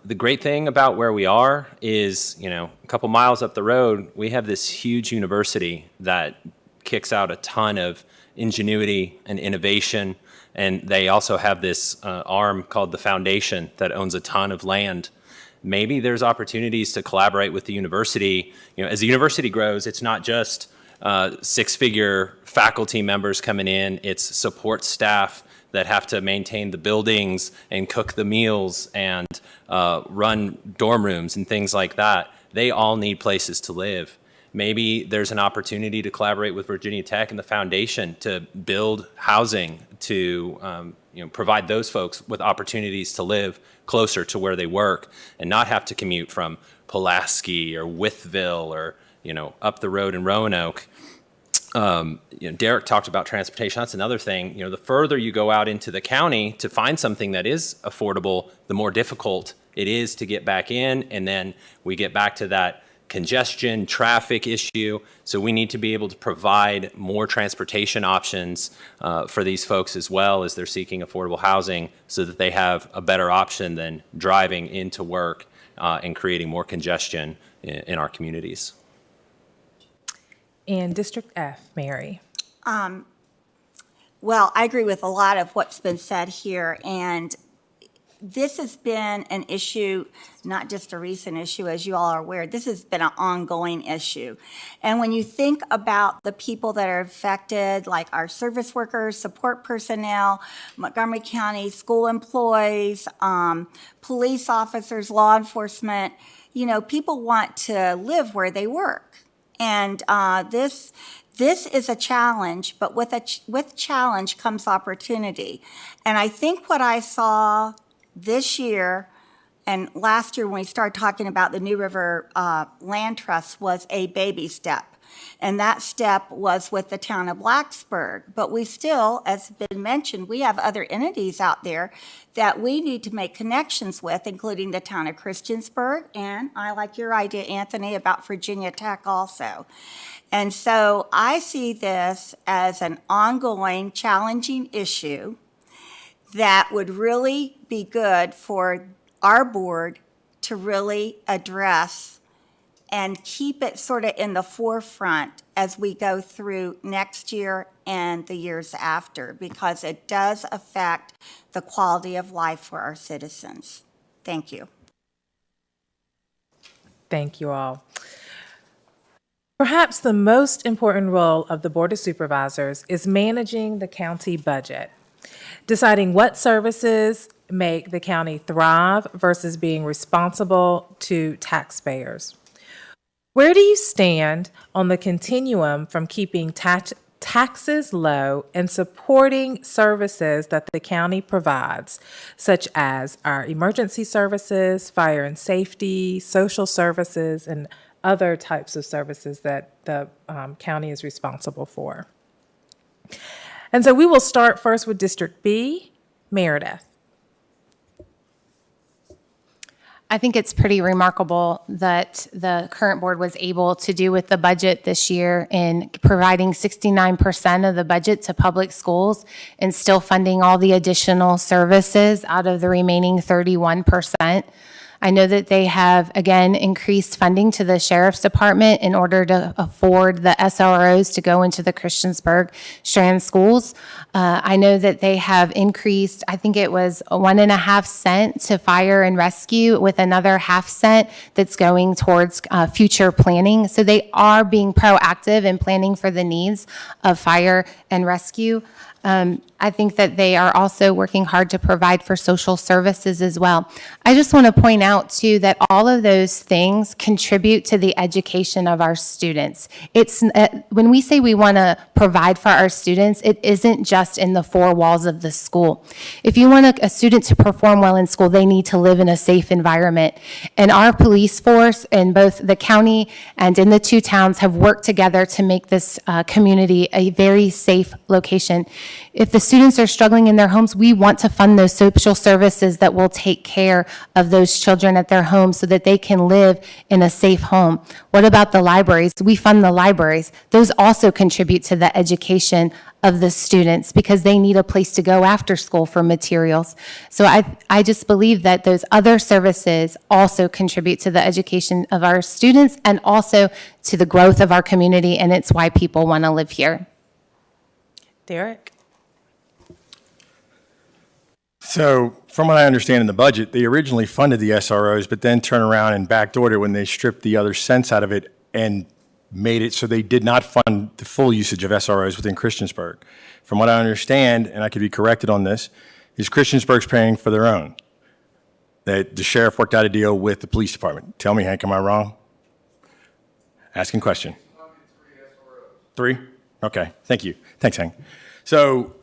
The great thing about where we are is, a couple miles up the road, we have this huge university that kicks out a ton of ingenuity and innovation. And they also have this arm called the Foundation that owns a ton of land. Maybe there's opportunities to collaborate with the university. As the university grows, it's not just six-figure faculty members coming in, it's support staff that have to maintain the buildings and cook the meals and run dorm rooms and things like that. They all need places to live. Maybe there's an opportunity to collaborate with Virginia Tech and the foundation to build housing to provide those folks with opportunities to live closer to where they work and not have to commute from Pulaski or Wytheville or up the road in Roanoke. Derek talked about transportation. That's another thing. The further you go out into the county to find something that is affordable, the more difficult it is to get back in. And then we get back to that congestion, traffic issue. So we need to be able to provide more transportation options for these folks as well as they're seeking affordable housing so that they have a better option than driving into work and creating more congestion in our communities. And District F, Mary. Well, I agree with a lot of what's been said here, and this has been an issue, not just a recent issue, as you all are aware. This has been an ongoing issue. And when you think about the people that are affected, like our service workers, support personnel, Montgomery County school employees, police officers, law enforcement, people want to live where they work. And this is a challenge, but with challenge comes opportunity. And I think what I saw this year and last year when we started talking about the New River Land Trust was a baby step. And that step was with the town of Blacksburg. But we still, as has been mentioned, we have other entities out there that we need to make connections with, including the town of Christiansburg. And I like your idea, Anthony, about Virginia Tech also. And so I see this as an ongoing, challenging issue that would really be good for our board to really address and keep it sort of in the forefront as we go through next year and the years after, because it does affect the quality of life for our citizens. Thank you. Thank you all. Perhaps the most important role of the Board of Supervisors is managing the county budget, deciding what services make the county thrive versus being responsible to taxpayers. Where do you stand on the continuum from keeping taxes low and supporting services that the county provides, such as our emergency services, fire and safety, social services, and other types of services that the county is responsible for? And so we will start first with District B, Meredith. I think it's pretty remarkable that the current board was able to do with the budget this year in providing 69% of the budget to public schools and still funding all the additional services out of the remaining 31%. I know that they have, again, increased funding to the Sheriff's Department in order to afford the SROs to go into the Christiansburg Strand schools. I know that they have increased, I think it was 1.5 cents to fire and rescue with another 0.5 cent that's going towards future planning. So they are being proactive in planning for the needs of fire and rescue. I think that they are also working hard to provide for social services as well. I just want to point out, too, that all of those things contribute to the education of our students. It's when we say we want to provide for our students, it isn't just in the four walls of the school. If you want a student to perform well in school, they need to live in a safe environment. And our police force in both the county and in the two towns have worked together to make this community a very safe location. If the students are struggling in their homes, we want to fund those social services that will take care of those children at their homes so that they can live in a safe home. What about the libraries? We fund the libraries. Those also contribute to the education of the students because they need a place to go after school for materials. So I just believe that those other services also contribute to the education of our students and also to the growth of our community, and it's why people want to live here. Derek? So from what I understand in the budget, they originally funded the SROs, but then turned around and backdoored it when they stripped the other cents out of it and made it so they did not fund the full usage of SROs within Christiansburg. From what I understand, and I could be corrected on this, is Christiansburg's paying for their own. That the sheriff worked out a deal with the police department. Tell me, Hank, am I wrong? Asking question. 3? Okay, thank you. Thanks, Hank. So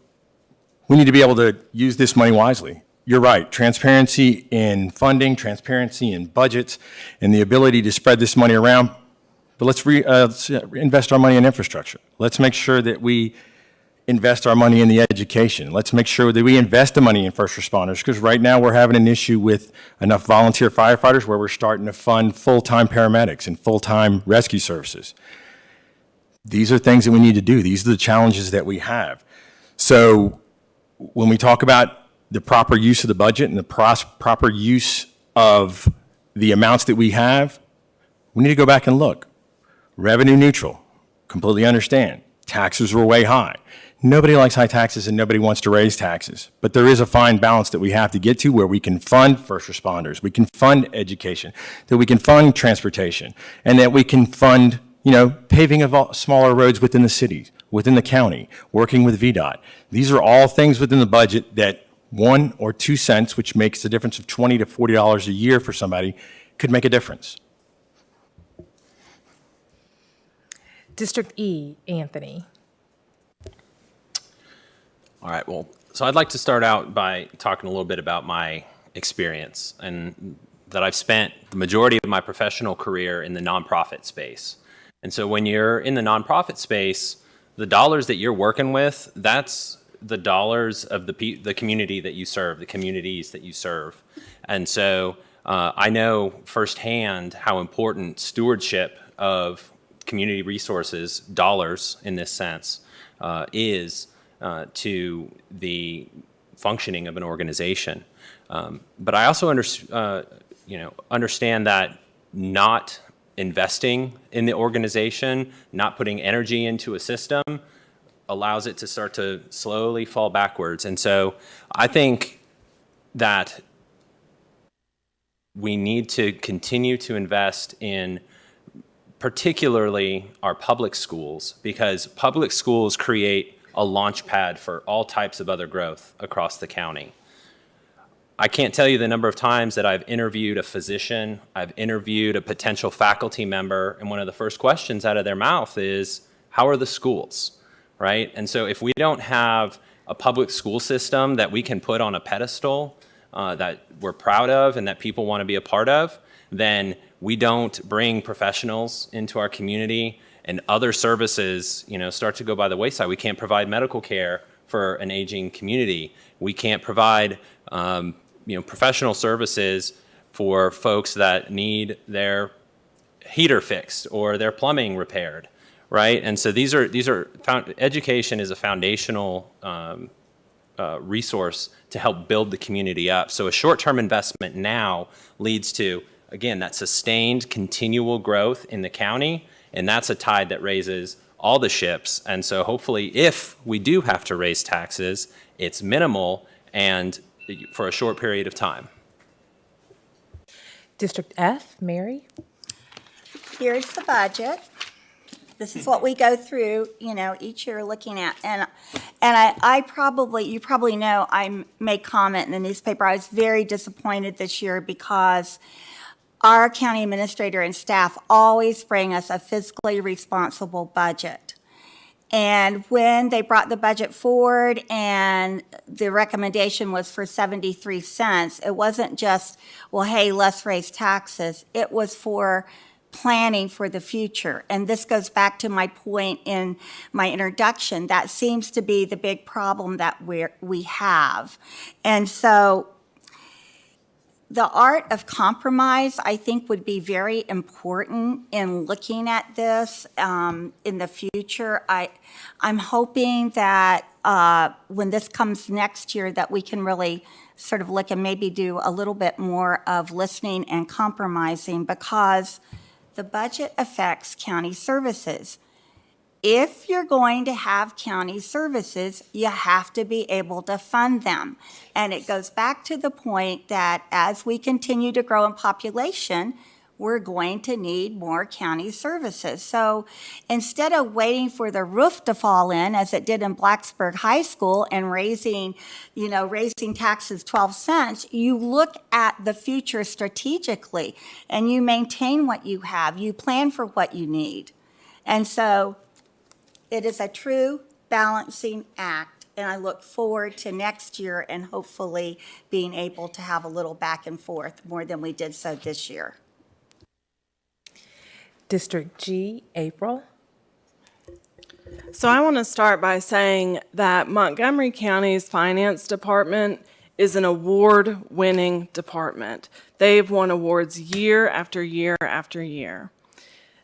we need to be able to use this money wisely. You're right, transparency in funding, transparency in budgets, and the ability to spread this money around. But let's invest our money in infrastructure. Let's make sure that we invest our money in the education. Let's make sure that we invest the money in first responders, because right now we're having an issue with enough volunteer firefighters where we're starting to fund full-time paramedics and full-time rescue services. These are things that we need to do. These are the challenges that we have. So when we talk about the proper use of the budget and the proper use of the amounts that we have, we need to go back and look. Revenue neutral, completely understand. Taxes were way high. Nobody likes high taxes and nobody wants to raise taxes. But there is a fine balance that we have to get to where we can fund first responders, we can fund education, that we can fund transportation, and that we can fund, paving of smaller roads within the cities, within the county, working with VDOT. These are all things within the budget that 1 or 2 cents, which makes the difference of $20 to $40 a year for somebody, could make a difference. District E, Anthony. All right, well, so I'd like to start out by talking a little bit about my experience and that I've spent the majority of my professional career in the nonprofit space. And so when you're in the nonprofit space, the dollars that you're working with, that's the dollars of the community that you serve, the communities that you serve. And so I know firsthand how important stewardship of community resources, dollars in this sense, is to the functioning of an organization. But I also understand that not investing in the organization, not putting energy into a system, allows it to start to slowly fall backwards. And so I think that we need to continue to invest in particularly our public schools, because public schools create a launch pad for all types of other growth across the county. I can't tell you the number of times that I've interviewed a physician, I've interviewed a potential faculty member, and one of the first questions out of their mouth is, how are the schools, right? And so if we don't have a public school system that we can put on a pedestal that we're proud of and that people want to be a part of, then we don't bring professionals into our community, and other services, start to go by the wayside. We can't provide medical care for an aging community. We can't provide, professional services for folks that need their heater fixed or their plumbing repaired, right? And so education is a foundational resource to help build the community up. So a short-term investment now leads to, again, that sustained continual growth in the county, and that's a tide that raises all the ships. And so hopefully if we do have to raise taxes, it's minimal and for a short period of time. District F, Mary. Here's the budget. This is what we go through, each year looking at. And you probably know, I made comment in the newspaper. I was very disappointed this year because our county administrator and staff always bring us a fiscally responsible budget. And when they brought the budget forward and the recommendation was for 73 cents, it wasn't just, well, hey, let's raise taxes. It was for planning for the future. And this goes back to my point in my introduction. That seems to be the big problem that we have. And so the art of compromise, I think, would be very important in looking at this in the future. I'm hoping that when this comes next year, that we can really sort of look and maybe do a little bit more of listening and compromising, because the budget affects county services. If you're going to have county services, you have to be able to fund them. And it goes back to the point that as we continue to grow in population, we're going to need more county services. So instead of waiting for the roof to fall in, as it did in Blacksburg High School, and raising taxes 12 cents, you look at the future strategically, and you maintain what you have. You plan for what you need. And so it is a true balancing act, and I look forward to next year and hopefully being able to have a little back and forth more than we did so this year. District G, April. So I want to start by saying that Montgomery County's finance department is an award-winning department. They've won awards year after year after year.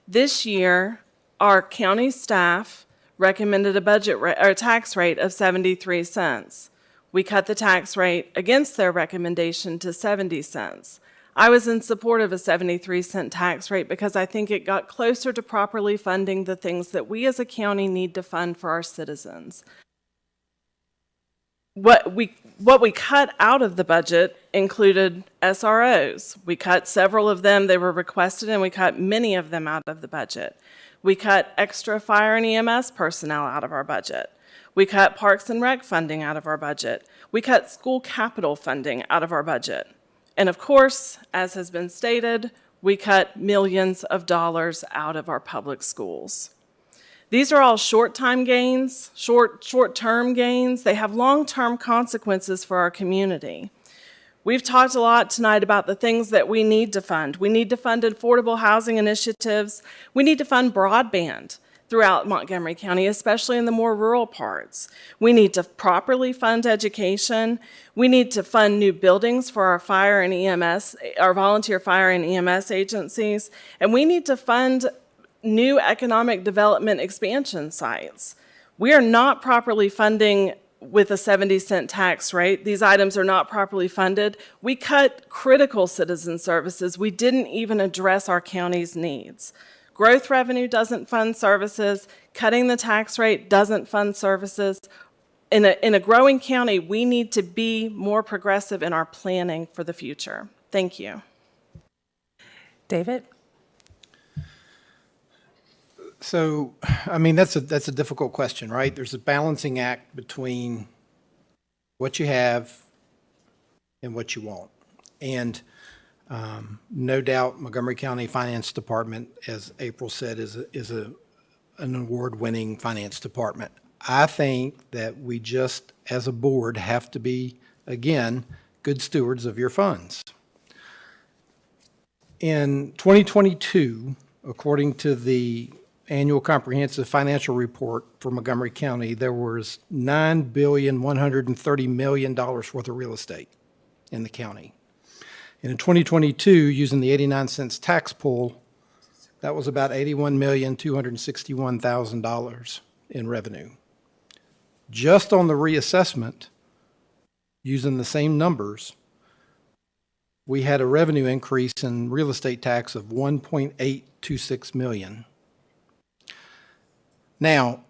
This year, our county staff recommended a tax rate of 73 cents. We cut the tax rate against their recommendation to 70 cents. I was in support of a 73-cent tax rate because I think it got closer to properly funding the things that we as a county need to fund for our citizens. What we cut out of the budget included SROs. We cut several of them. They were requested, and we cut many of them out of the budget. We cut extra fire and EMS personnel out of our budget. We cut Parks and Rec funding out of our budget. We cut school capital funding out of our budget. And of course, as has been stated, we cut millions of dollars out of our public schools. These are all short-time gains, short-term gains. They have long-term consequences for our community. We've talked a lot tonight about the things that we need to fund. We need to fund affordable housing initiatives. We need to fund broadband throughout Montgomery County, especially in the more rural parts. We need to properly fund education. We need to fund new buildings for our fire and EMS, our volunteer fire and EMS agencies. And we need to fund new economic development expansion sites. We are not properly funding with a 70-cent tax rate. These items are not properly funded. We cut critical citizen services. We didn't even address our county's needs. Growth revenue doesn't fund services. Cutting the tax rate doesn't fund services. In a growing county, we need to be more progressive in our planning for the future. Thank you. David? So, I mean, that's a difficult question, right? There's a balancing act between what you have and what you want. And no doubt Montgomery County Finance Department, as April said, is an award-winning finance department. I think that we just, as a board, have to be, again, good stewards of your funds. In 2022, according to the Annual Comprehensive Financial Report for Montgomery County, there was $9.13 billion worth of real estate in the county. And in 2022, using the 89 cents tax pool, that was about $81,261,000 in revenue. Just on the reassessment, using the same numbers, we had a revenue increase in real estate tax of $1.826 million. Now,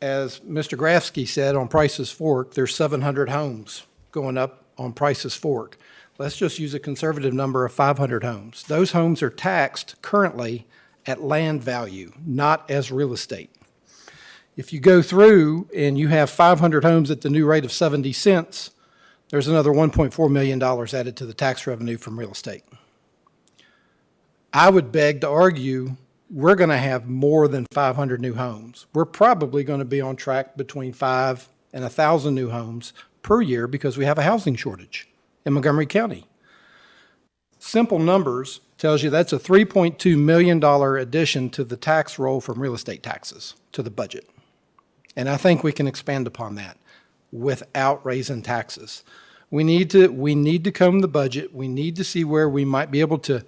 as Mr. Grafsky said on Price's Fork, there's 700 homes going up on Price's Fork. Let's just use a conservative number of 500 homes. Those homes are taxed currently at land value, not as real estate. If you go through and you have 500 homes at the new rate of 70 cents, there's another $1.4 million added to the tax revenue from real estate. I would beg to argue we're going to have more than 500 new homes. We're probably going to be on track between 5 and 1,000 new homes per year because we have a housing shortage in Montgomery County. Simple numbers, tells you that's a $3.2 million addition to the tax roll from real estate taxes to the budget. And I think we can expand upon that without raising taxes. We need to comb the budget. We need to see where we might be able to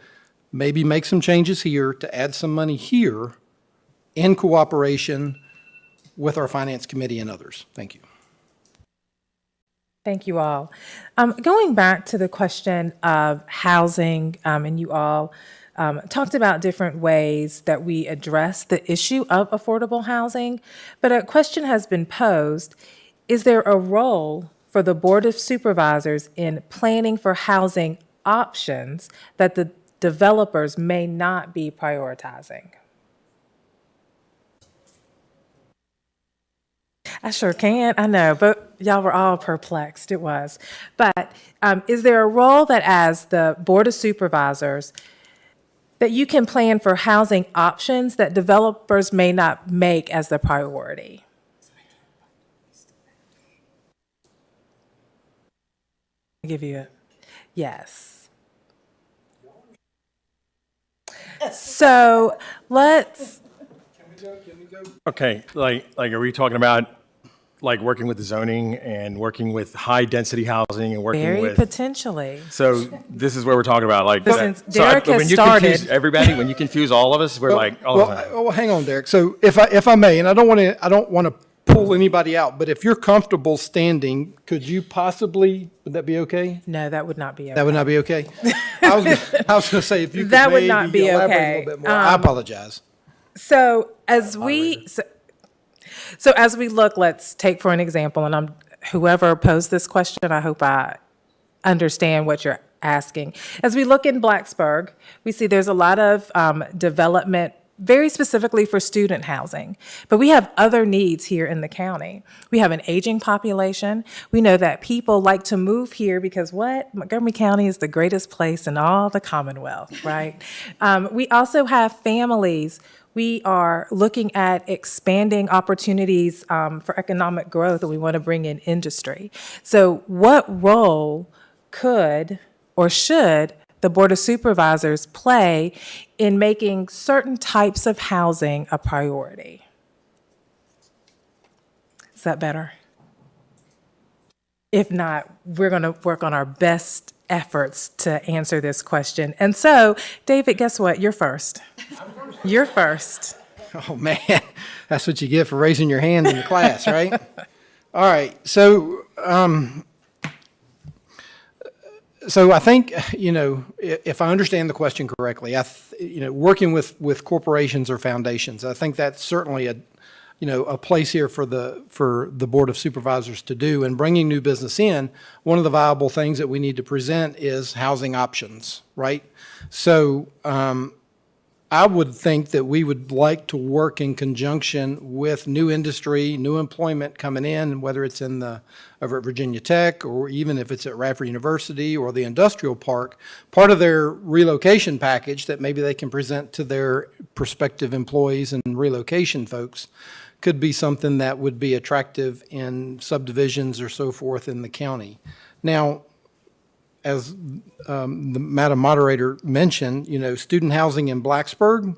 maybe make some changes here to add some money here in cooperation with our finance committee and others. Thank you. Thank you all. Going back to the question of housing, and you all talked about different ways that we address the issue of affordable housing, but a question has been posed: is there a role for the Board of Supervisors in planning for housing options that the developers may not be prioritizing? I sure can, I know, but y'all were all perplexed, it was. But is there a role that as the Board of Supervisors, that you can plan for housing options that developers may not make as the priority? I'll give you a yes. So let's, Okay, like, are we talking about like working with the zoning and working with high density housing and working very with? potentially. So this is where we're talking about like. Since so Derek has when you started- confuse everybody, when you confuse all of us, we're like, oh, Well, hang on, Derek. So if I may, and I don't want to pull anybody out, but if you're comfortable standing, could you possibly, would that be okay? No, that would not be okay. That would not be okay? I was going to say, if you could That would maybe not be elaborate okay. a little bit more. I apologize. So as we look, let's take for an example, and whoever posed this question, I hope I understand what you're asking. As we look in Blacksburg, we see there's a lot of development very specifically for student housing, but we have other needs here in the county. We have an aging population. We know that people like to move here because Montgomery County is the greatest place in all the Commonwealth, right? We also have families. We are looking at expanding opportunities for economic growth, and we want to bring in industry. So what role could or should the Board of Supervisors play in making certain types of housing a priority? Is that better? If not, we're going to work on our best efforts to answer this question. And so, David, guess what? You're first. You're first. Oh, man, that's what you get for raising your hand in the class, right? All right, so I think, if I understand the question correctly, working with corporations or foundations, I think that's certainly a place here for the Board of Supervisors to do. And bringing new business in, one of the viable things that we need to present is housing options, right? So I would think that we would like to work in conjunction with new industry, new employment coming in, whether it's over at Virginia Tech, or even if it's at Radford University or the industrial park. Part of their relocation package that maybe they can present to their prospective employees and relocation folks could be something that would be attractive in subdivisions or so forth in the county. Now, as the Madam Moderator mentioned, student housing in Blacksburg,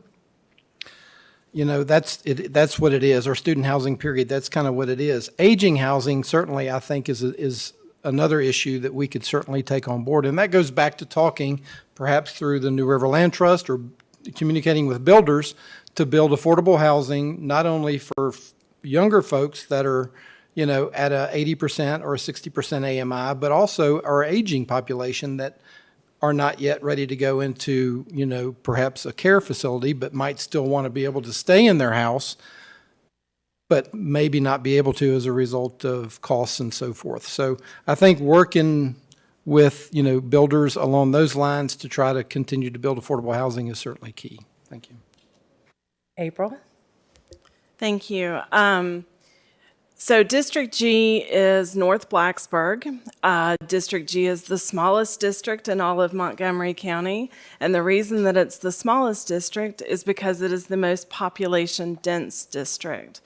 that's what it is, or student housing period, that's kind of what it is. Aging housing certainly, I think, is another issue that we could certainly take on board. And that goes back to talking perhaps through the New River Land Trust or communicating with builders to build affordable housing, not only for younger folks that are at a 80% or a 60% AMI, but also our aging population that are not yet ready to go into, perhaps a care facility, but might still want to be able to stay in their house, but maybe not be able to as a result of costs and so forth. So I think working with, builders along those lines to try to continue to build affordable housing is certainly key. Thank you. April? Thank you. So District G is North Blacksburg. District G is the smallest district in all of Montgomery County. And the reason that it's the smallest district is because it is the most population-dense district.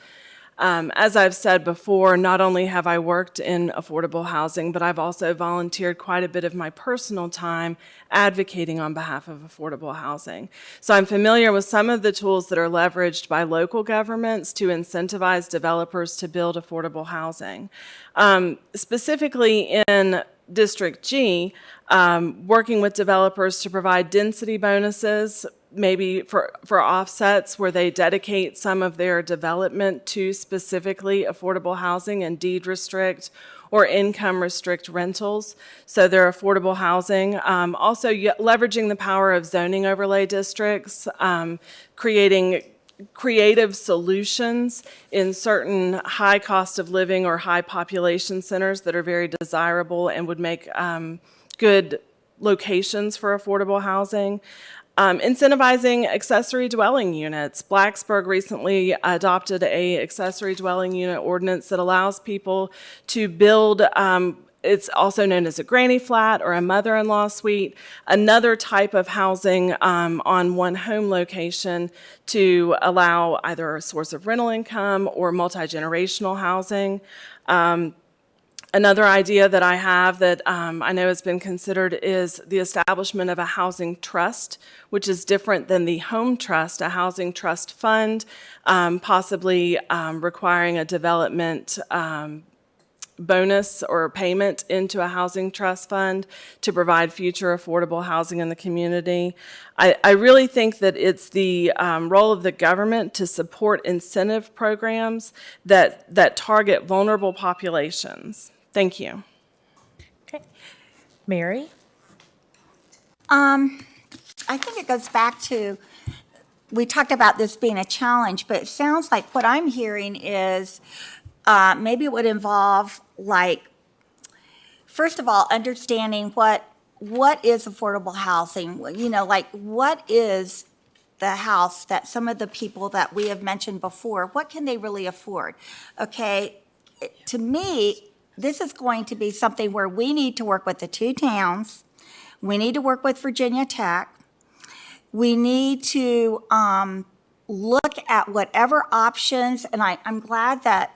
As I've said before, not only have I worked in affordable housing, but I've also volunteered quite a bit of my personal time advocating on behalf of affordable housing. So I'm familiar with some of the tools that are leveraged by local governments to incentivize developers to build affordable housing. Specifically in District G, working with developers to provide density bonuses, maybe for offsets where they dedicate some of their development to specifically affordable housing and deed restrict or income restrict rentals, so they're affordable housing. Also leveraging the power of zoning overlay districts, creating creative solutions in certain high cost of living or high population centers that are very desirable and would make good locations for affordable housing. Incentivizing accessory dwelling units. Blacksburg recently adopted a accessory dwelling unit ordinance that allows people to build, it's also known as a granny flat or a mother-in-law suite, another type of housing on one home location to allow either a source of rental income or multi-generational housing. Another idea that I have that I know has been considered is the establishment of a housing trust, which is different than the home trust, a housing trust fund, possibly requiring a development bonus or payment into a housing trust fund to provide future affordable housing in the community. I really think that it's the role of the government to support incentive programs that target vulnerable populations. Thank you. Okay. Mary? I think it goes back to, we talked about this being a challenge, but it sounds like what I'm hearing is maybe it would involve, like, first of all, understanding what is affordable housing. You know, like, what is the house that some of the people that we have mentioned before, what can they really afford? Okay, to me, this is going to be something where we need to work with the two towns. We need to work with Virginia Tech. We need to look at whatever options, and I'm glad that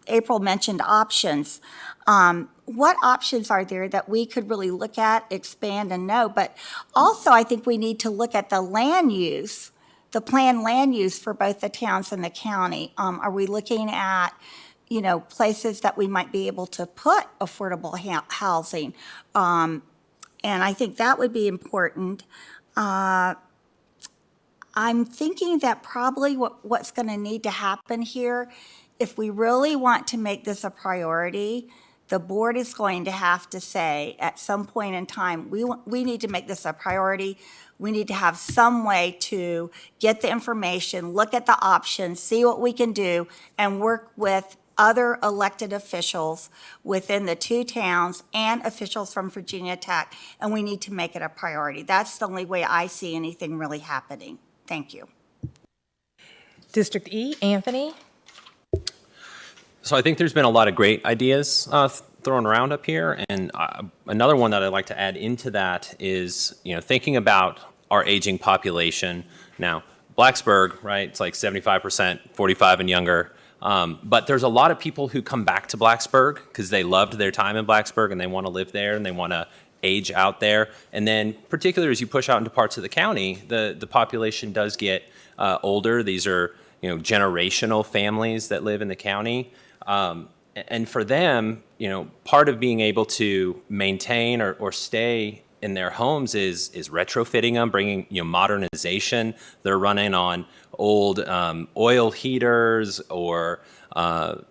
April mentioned options. What options are there that we could really look at, expand, and know? But also, I think we need to look at the land use, the planned land use for both the towns and the county. Are we looking at, you know, places that we might be able to put affordable housing? And I think that would be important. I'm thinking that probably what's going to need to happen here, if we really want to make this a priority, the board is going to have to say at some point in time, we need to make this a priority. We need to have some way to get the information, look at the options, see what we can do, and work with other elected officials within the two towns and officials from Virginia Tech, and we need to make it a priority. That's the only way I see anything really happening. Thank you. District E, Anthony? So I think there's been a lot of great ideas thrown around up here, and another one that I'd like to add into that is, you know, thinking about our aging population. Now, Blacksburg, right, it's like 75%, 45 and younger. But there's a lot of people who come back to Blacksburg because they loved their time in Blacksburg and they want to live there and they want to age out there. And then particularly as you push out into parts of the county, the population does get older. These are, you know, generational families that live in the county. And for them, you know, part of being able to maintain or stay in their homes is retrofitting them, bringing, you know, modernization. They're running on old oil heaters or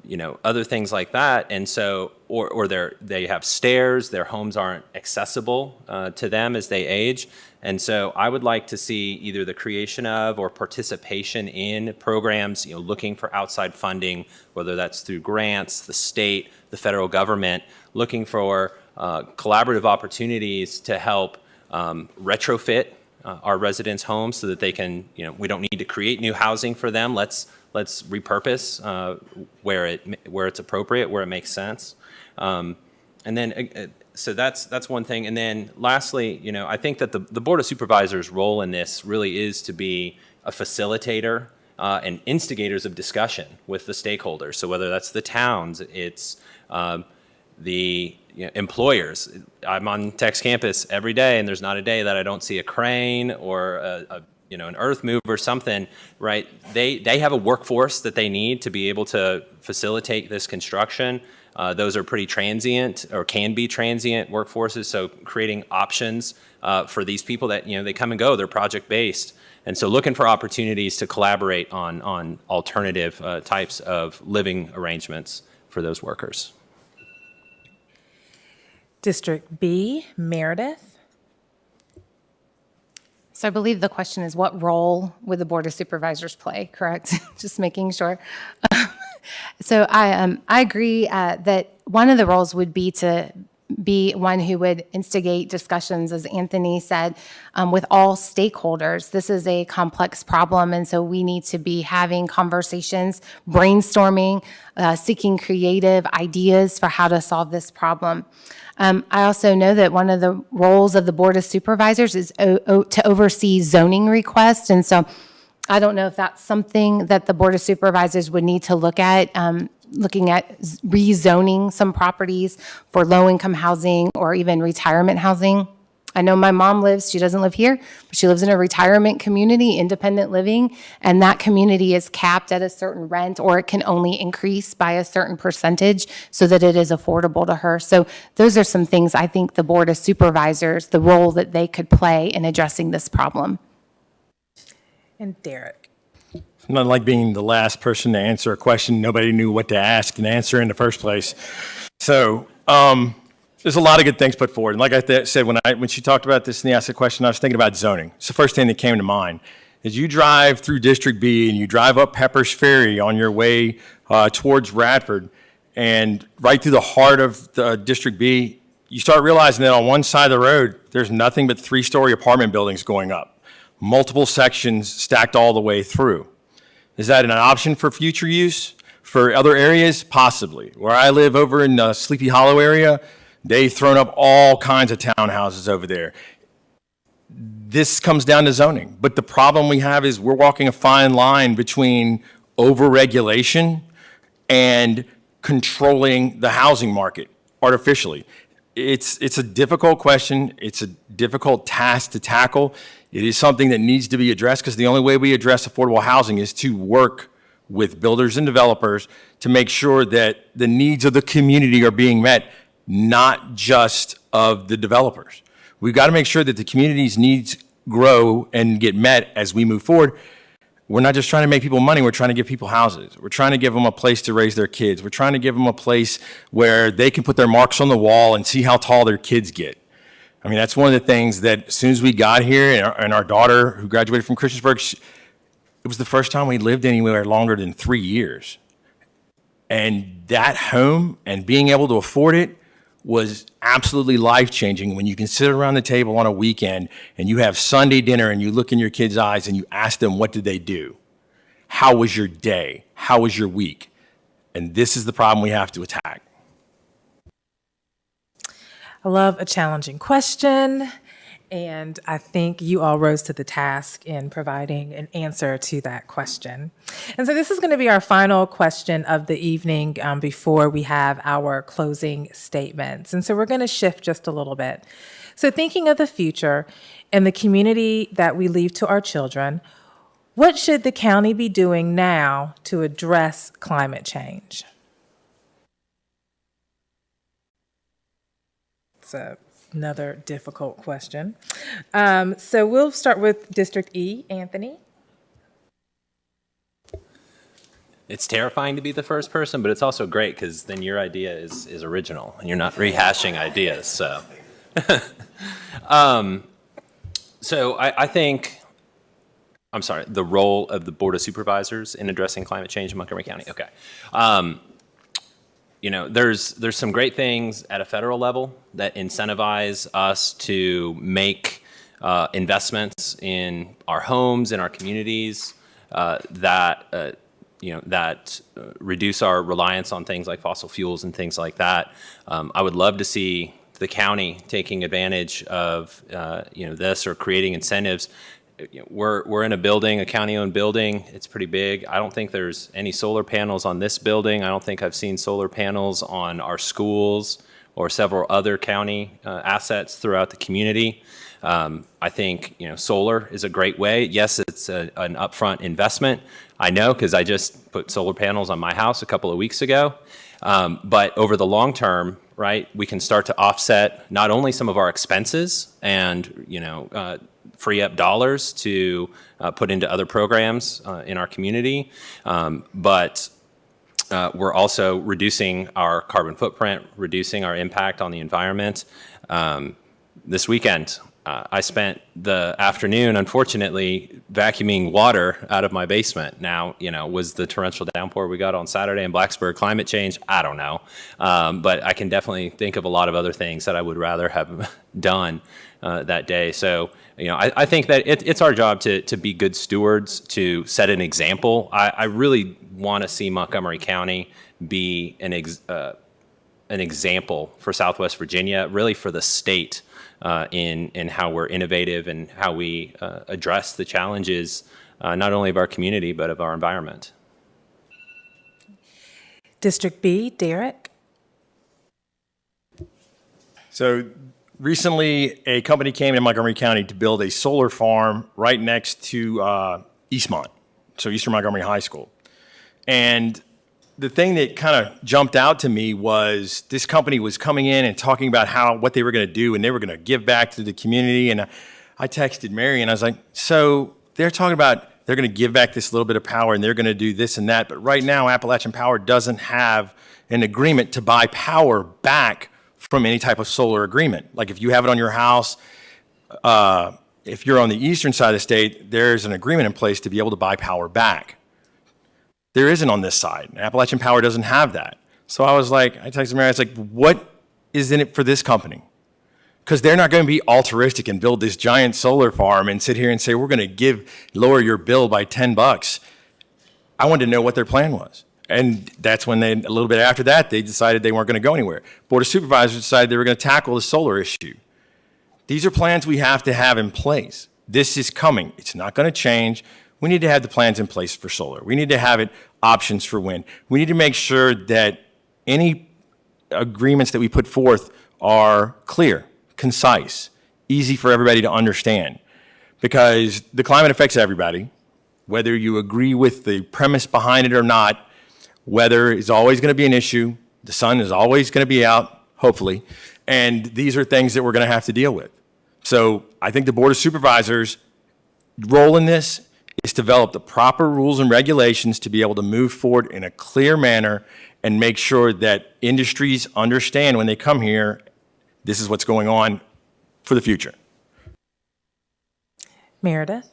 you know, other things like that, and so or they have stairs. Their homes aren't accessible to them as they age, and so I would like to see either the creation of or participation in programs, you know, looking for outside funding, whether that's through grants, the state, the federal government, looking for collaborative opportunities to help retrofit our residents' homes so that they can, you know, we don't need to create new housing for them. Let's repurpose where it's appropriate, where it makes sense. And then, so that's one thing. And then lastly, you know, I think that the Board of Supervisors' role in this really is to be a facilitator and instigators of discussion with the stakeholders. So whether that's the towns, it's the employers. I'm on Tech's campus every day, and there's not a day that I don't see a crane or an earth move or something, right? They have a workforce that they need to be able to facilitate this construction. Those are pretty transient or can be transient workforces. So creating options for these people that, they come and go, they're project based. And so looking for opportunities to collaborate on alternative types of living arrangements for those workers. District B, Meredith. So I believe the question is, what role would the Board of Supervisors play, correct? Just making sure. So I agree that one of the roles would be to be one who would instigate discussions, as Anthony said, with all stakeholders. This is a complex problem, and so we need to be having conversations, brainstorming, seeking creative ideas for how to solve this problem. I also know that one of the roles of the Board of Supervisors is to oversee zoning requests, and so I don't know if that's something that the Board of Supervisors would need to look at, looking at rezoning some properties for low-income housing or even retirement housing. I know my mom she doesn't live here, but she lives in a retirement community, independent living, and that community is capped at a certain rent, or it can only increase by a certain percentage so that it is affordable to her. So those are some things I think the Board of Supervisors, the role that they could play in addressing this problem. And Derek. Nothing like being the last person to answer a question nobody knew what to ask and answer in the first place. So there's a lot of good things put forward. And like I said, when she talked about this and asked the question, I was thinking about zoning. It's the first thing that came to mind. As you drive through District B and you drive up Pepper's Ferry on your way towards Radford, and right through the heart of the District B, you start realizing that on one side of the road, there's nothing but 3-story apartment buildings going up, multiple sections stacked all the way through. Is that an option for future use? For other areas? Possibly. Where I live over in the Sleepy Hollow area, they've thrown up all kinds of townhouses over there. This comes down to zoning. But the problem we have is we're walking a fine line between overregulation and controlling the housing market artificially. It's a difficult question. It's a difficult task to tackle. It is something that needs to be addressed, because the only way we address affordable housing is to work with builders and developers to make sure that the needs of the community are being met, not just of the developers. We've got to make sure that the community's needs grow and get met as we move forward. We're not just trying to make people money, we're trying to give people houses. We're trying to give them a place to raise their kids. We're trying to give them a place where they can put their marks on the wall and see how tall their kids get. I mean, that's one of the things that as soon as we got here, and our daughter who graduated from Christiansburg, it was the first time we lived anywhere longer than 3 years. And that home and being able to afford it was absolutely life-changing when you can sit around the table on a weekend and you have Sunday dinner and you look in your kids' eyes and you ask them, what did they do? How was your day? How was your week? And this is the problem we have to attack. I love a challenging question, and I think you all rose to the task in providing an answer to that question. And so this is going to be our final question of the evening before we have our closing statements. And so we're going to shift just a little bit. So thinking of the future and the community that we leave to our children, what should the county be doing now to address climate change? It's another difficult question. So we'll start with District E, Anthony. It's terrifying to be the first person, but it's also great because then your idea is original and you're not rehashing ideas. So, I think, I'm sorry, the role of the Board of Supervisors in addressing climate change in Montgomery County. Okay. There's some great things at a federal level that incentivize us to make investments in our homes, in our communities, that reduce our reliance on things like fossil fuels and things like that. I would love to see the county taking advantage of this or creating incentives we're in a building, a county-owned building. It's pretty big. I don't think there's any solar panels on this building. I don't think I've seen solar panels on our schools or several other county assets throughout the community. I think, solar is a great way. Yes, it's an upfront investment. I know, because I just put solar panels on my house a couple of weeks ago. But over the long term, right, we can start to offset not only some of our expenses and, free up dollars to put into other programs in our community, but we're also reducing our carbon footprint, reducing our impact on the environment. This weekend, I spent the afternoon, unfortunately, vacuuming water out of my basement. Now, was the torrential downpour we got on Saturday in Blacksburg climate change? I don't know. But I can definitely think of a lot of other things that I would rather have done that day. So, I think that it's our job to be good stewards, to set an example. I really want to see Montgomery County be an example for Southwest Virginia, really for the state, in how we're innovative and how we address the challenges not only of our community but of our environment. District B, Derek. So recently, a company came to Montgomery County to build a solar farm right next to Eastmont, so Eastern Montgomery High School. And the thing that kind of jumped out to me was this company was coming in and talking about what they were going to do, and they were going to give back to the community. And I texted Mary, and I was like, so they're talking about they're going to give back this little bit of power, and they're going to do this and that. But right now, Appalachian Power doesn't have an agreement to buy power back from any type of solar agreement. Like if you have it on your house, if you're on the eastern side of the state, there's an agreement in place to be able to buy power back. There isn't on this side. Appalachian Power doesn't have that. So I texted Mary, I was like, what is in it for this company? Because they're not going to be altruistic and build this giant solar farm and sit here and say, we're going to lower your bill by $10. I wanted to know what their plan was. And that's when a little bit after that, they decided they weren't going to go anywhere. Board of Supervisors decided they were going to tackle the solar issue. These are plans we have to have in place. This is coming. It's not going to change. We need to have the plans in place for solar. We need to have options for wind. We need to make sure that any agreements that we put forth are clear, concise, easy for everybody to understand. Because the climate affects everybody, whether you agree with the premise behind it or not. Weather is always going to be an issue. The sun is always going to be out, hopefully. And these are things that we're going to have to deal with. So I think the Board of Supervisors' role in this is to develop the proper rules and regulations to be able to move forward in a clear manner and make sure that industries understand when they come here, this is what's going on for the future. Meredith.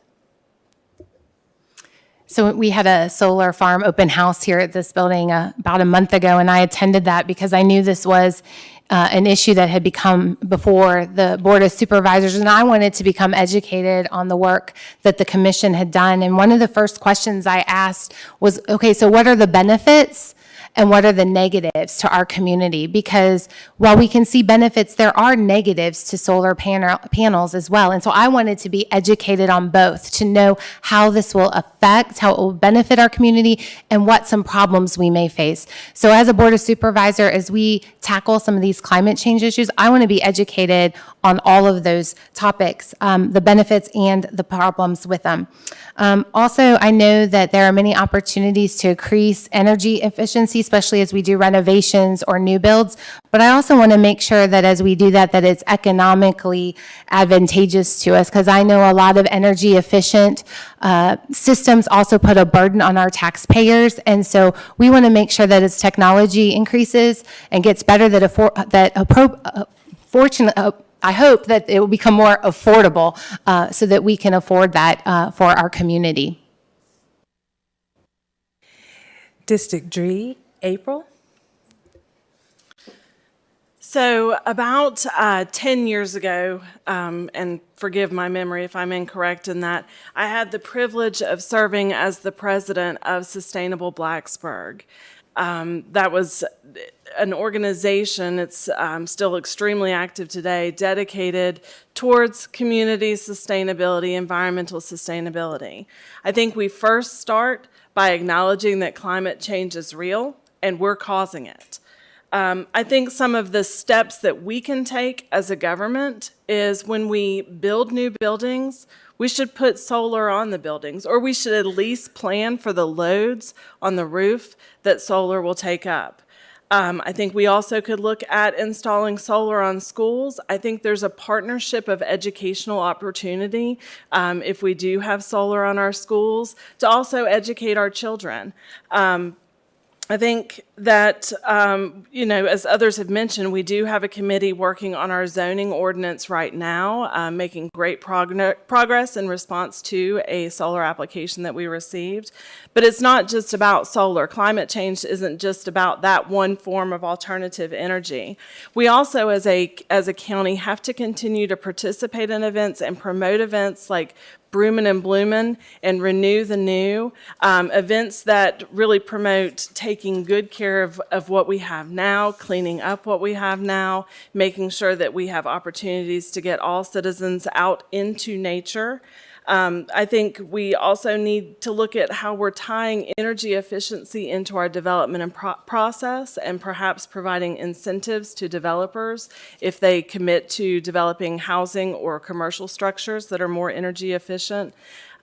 So we had a solar farm open house here at this building about a month ago, and I attended that because I knew this was an issue that had become before the Board of Supervisors, and I wanted to become educated on the work that the commission had done. And one of the first questions I asked was, okay, so what are the benefits and what are the negatives to our community? Because while we can see benefits, there are negatives to solar panels as well. And so I wanted to be educated on both, to know how this will affect, how it will benefit our community, and what some problems we may face. So as a Board of Supervisor, as we tackle some of these climate change issues, I want to be educated on all of those topics, the benefits and the problems with them. Also, I know that there are many opportunities to increase energy efficiency, especially as we do renovations or new builds. But I also want to make sure that as we do that, that it's economically advantageous to us, because I know a lot of energy efficient systems also put a burden on our taxpayers. And so we want to make sure that as technology increases and gets better, I hope that it will become more affordable so that we can afford that for our community. District G, April. So about 10 years ago, and forgive my memory if I'm incorrect in that, I had the privilege of serving as the president of Sustainable Blacksburg. That was an organization, it's still extremely active today, dedicated towards community sustainability, environmental sustainability. I think we first start by acknowledging that climate change is real and we're causing it. I think some of the steps that we can take as a government is when we build new buildings, we should put solar on the buildings, or we should at least plan for the loads on the roof that solar will take up. I think we also could look at installing solar on schools. I think there's a partnership of educational opportunity if we do have solar on our schools to also educate our children. I think that, as others have mentioned, we do have a committee working on our zoning ordinance right now, making great progress in response to a solar application that we received. But it's not just about solar. Climate change isn't just about that one form of alternative energy. We also, as a county, have to continue to participate in events and promote events like Broomin' and Bloomin' and Renew the New, events that really promote taking good care of what we have now, cleaning up what we have now, making sure that we have opportunities to get all citizens out into nature. I think we also need to look at how we're tying energy efficiency into our development and process, and perhaps providing incentives to developers if they commit to developing housing or commercial structures that are more energy efficient.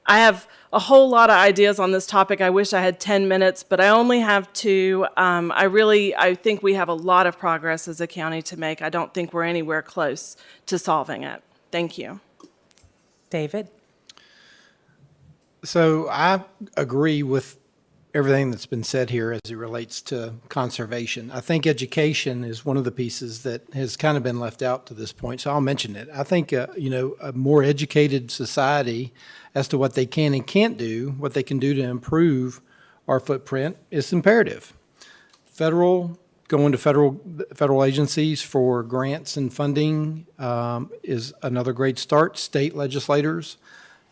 I have a whole lot of ideas on this topic. I wish I had 10 minutes, but I only have 2. I think we have a lot of progress as a county to make. I don't think we're anywhere close to solving it. Thank you. David? So I agree with everything that's been said here as it relates to conservation. I think education is one of the pieces that has kind of been left out to this point, so I'll mention it. I think, a more educated society as to what they can and can't do, what they can do to improve our footprint is imperative. Going to federal agencies for grants and funding is another great start. State legislators.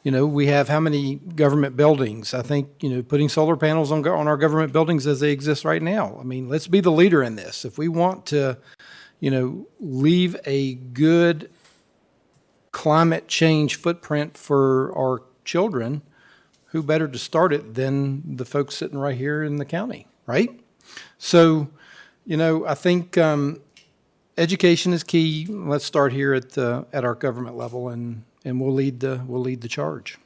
We have how many government buildings? I think, putting solar panels on our government buildings as they exist right now. I mean, let's be the leader in this. If we want to, leave a good climate change footprint for our children, who better to start it than the folks sitting right here in the county, right? So, I think education is key. Let's start here at our government level, and we'll lead the charge.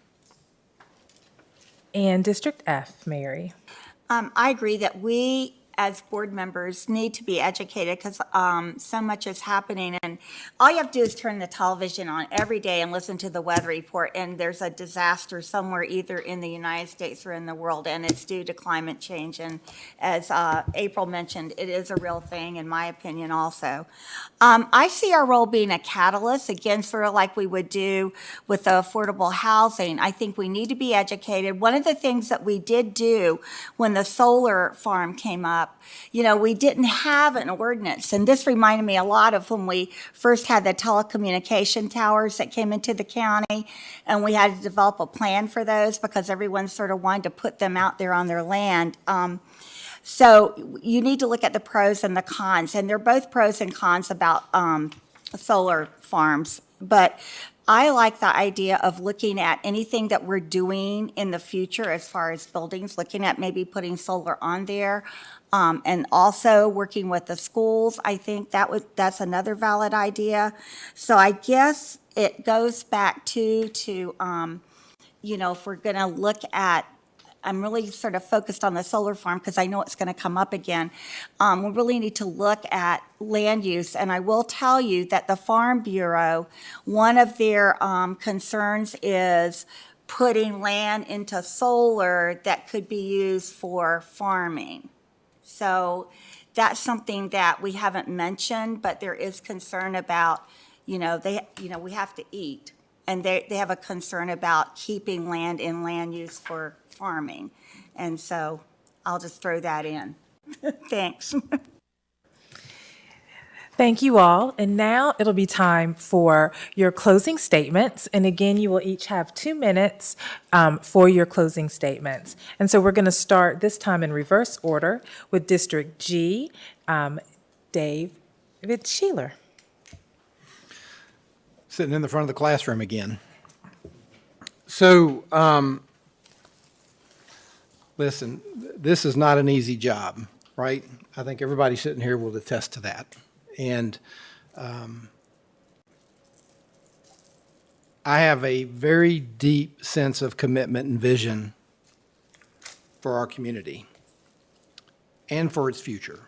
And District F, Mary? I agree that we, as board members, need to be educated because so much is happening. And all you have to do is turn the television on every day and listen to the weather report, and there's a disaster somewhere either in the United States or in the world, and it's due to climate change. And as April mentioned, it is a real thing, in my opinion, also. I see our role being a catalyst, again, sort of like we would do with the affordable housing. I think we need to be educated. One of the things that we did do when the solar farm came up, we didn't have an ordinance. And this reminded me a lot of when we first had the telecommunication towers that came into the county, and we had to develop a plan for those because everyone sort of wanted to put them out there on their land. So you need to look at the pros and the cons, and they're both pros and cons about solar farms. But I like the idea of looking at anything that we're doing in the future as far as buildings, looking at maybe putting solar on there, and also working with the schools. I think that's another valid idea. So I guess it goes back to if we're going to look at, I'm really sort of focused on the solar farm because I know it's going to come up again. We really need to look at land use. And I will tell you that the Farm Bureau, one of their concerns is putting land into solar that could be used for farming. So that's something that we haven't mentioned, but there is concern about, we have to eat. And they have a concern about keeping land in land use for farming. And so I'll just throw that in. Thanks. Thank you all. And now it'll be time for your closing statements. And again, you will each have 2 minutes for your closing statements. And so we're going to start this time in reverse order with District G, David Sheeler. Sitting in the front of the classroom again. So, listen, this is not an easy job, right? I think everybody sitting here will attest to that. And I have a very deep sense of commitment and vision for our community and for its future.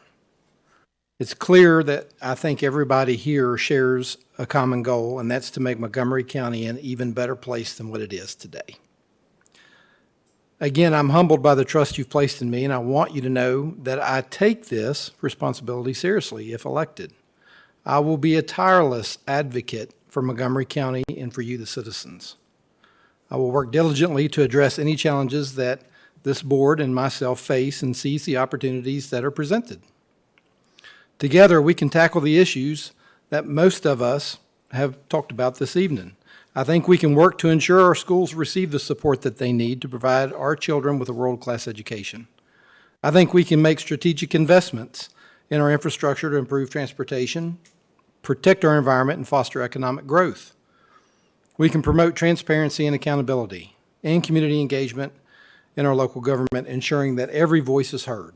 It's clear that I think everybody here shares a common goal, and that's to make Montgomery County an even better place than what it is today. Again, I'm humbled by the trust you've placed in me, and I want you to know that I take this responsibility seriously if elected. I will be a tireless advocate for Montgomery County and for you, the citizens. I will work diligently to address any challenges that this board and myself face and seize the opportunities that are presented. Together, we can tackle the issues that most of us have talked about this evening. I think we can work to ensure our schools receive the support that they need to provide our children with a world-class education. I think we can make strategic investments in our infrastructure to improve transportation, protect our environment, and foster economic growth. We can promote transparency and accountability and community engagement in our local government, ensuring that every voice is heard.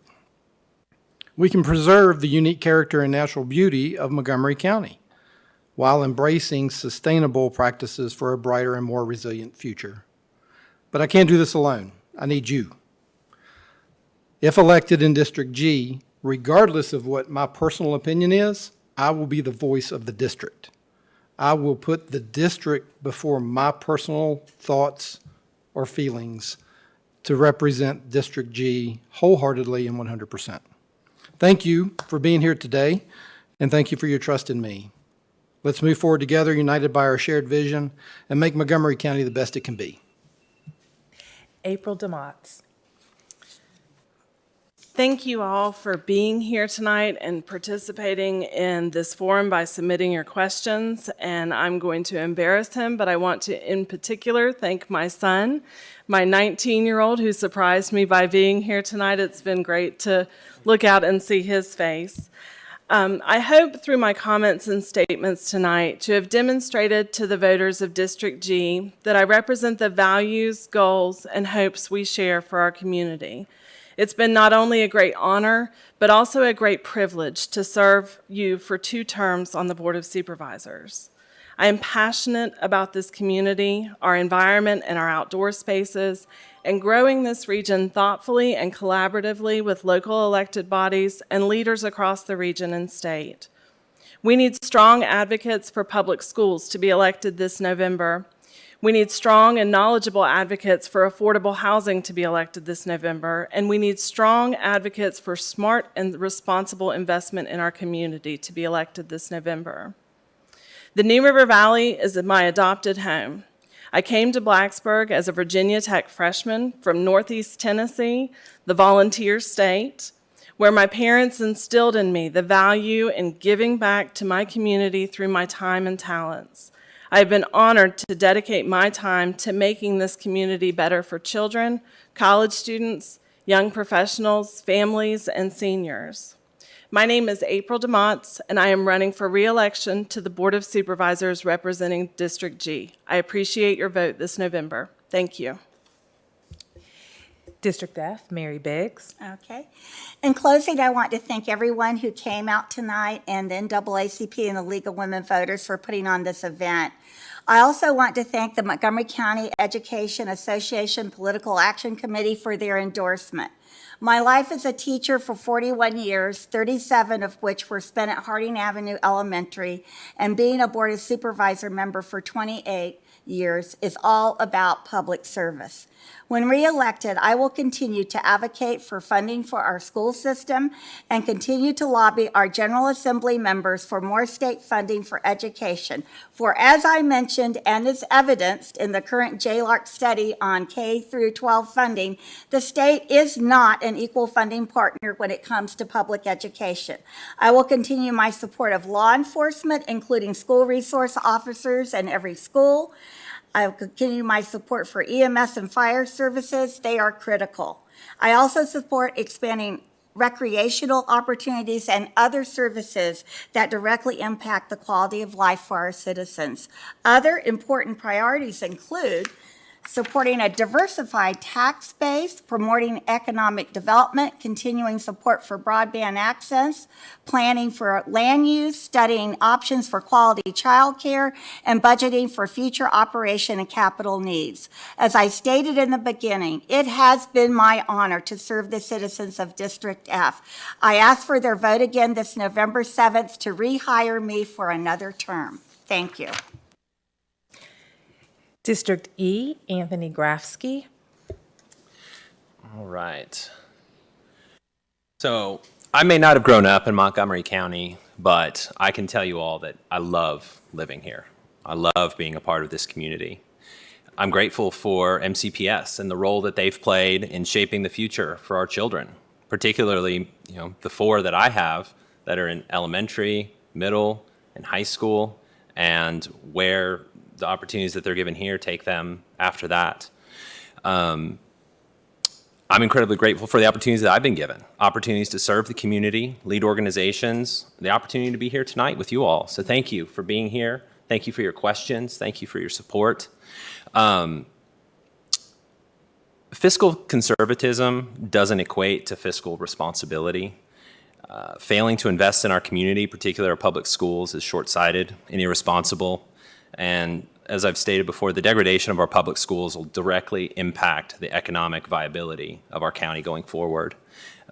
We can preserve the unique character and natural beauty of Montgomery County while embracing sustainable practices for a brighter and more resilient future. But I can't do this alone. I need you. If elected in District G, regardless of what my personal opinion is, I will be the voice of the district. I will put the district before my personal thoughts or feelings to represent District G wholeheartedly and 100%. Thank you for being here today, and thank you for your trust in me. Let's move forward together, united by our shared vision, and make Montgomery County the best it can be. April DeMotts. Thank you all for being here tonight and participating in this forum by submitting your questions. And I'm going to embarrass him, but I want to, in particular, thank my son, my 19-year-old, who surprised me by being here tonight. It's been great to look out and see his face. I hope through my comments and statements tonight to have demonstrated to the voters of District G that I represent the values, goals, and hopes we share for our community. It's been not only a great honor, but also a great privilege to serve you for 2 terms on the Board of Supervisors. I am passionate about this community, our environment, and our outdoor spaces, and growing this region thoughtfully and collaboratively with local elected bodies and leaders across the region and state. We need strong advocates for public schools to be elected this November. We need strong and knowledgeable advocates for affordable housing to be elected this November, and we need strong advocates for smart and responsible investment in our community to be elected this November. The New River Valley is my adopted home. I came to Blacksburg as a Virginia Tech freshman from Northeast Tennessee, the volunteer state, where my parents instilled in me the value in giving back to my community through my time and talents. I have been honored to dedicate my time to making this community better for children, college students, young professionals, families, and seniors. My name is April DeMotts, and I am running for re-election to the Board of Supervisors representing District G. I appreciate your vote this November. Thank you. District F, Mary Biggs. Okay. In closing, I want to thank everyone who came out tonight and the NAACP and the League of Women Voters for putting on this event. I also want to thank the Montgomery County Education Association Political Action Committee for their endorsement. My life as a teacher for 41 years, 37 of which were spent at Harding Avenue Elementary, and being a Board of Supervisor member for 28 years is all about public service. When re-elected, I will continue to advocate for funding for our school system and continue to lobby our General Assembly members for more state funding for education. For as I mentioned and is evidenced in the current JLARC study on K through 12 funding, the state is not not an equal funding partner when it comes to public education. I will continue my support of law enforcement, including school resource officers in every school. I will continue my support for EMS and fire services. They are critical. I also support expanding recreational opportunities and other services that directly impact the quality of life for our citizens. Other important priorities include supporting a diversified tax base, promoting economic development, continuing support for broadband access, planning for land use, studying options for quality childcare, and budgeting for future operation and capital needs. As I stated in the beginning, it has been my honor to serve the citizens of District F. I ask for their vote again this November 7th to rehire me for another term. Thank you. District E, Anthony Grafsky. All right. So I may not have grown up in Montgomery County, but I can tell you all that I love living here. I love being a part of this community. I'm grateful for MCPS and the role that they've played in shaping the future for our children, particularly, the 4 that I have that are in elementary, middle, and high school, and where the opportunities that they're given here take them after that. I'm incredibly grateful for the opportunities that I've been given, opportunities to serve the community, lead organizations, the opportunity to be here tonight with you all. So thank you for being here. Thank you for your questions. Thank you for your support. Fiscal conservatism doesn't equate to fiscal responsibility. Failing to invest in our community, particularly our public schools, is short-sighted and irresponsible. And as I've stated before, the degradation of our public schools will directly impact the economic viability of our county going forward.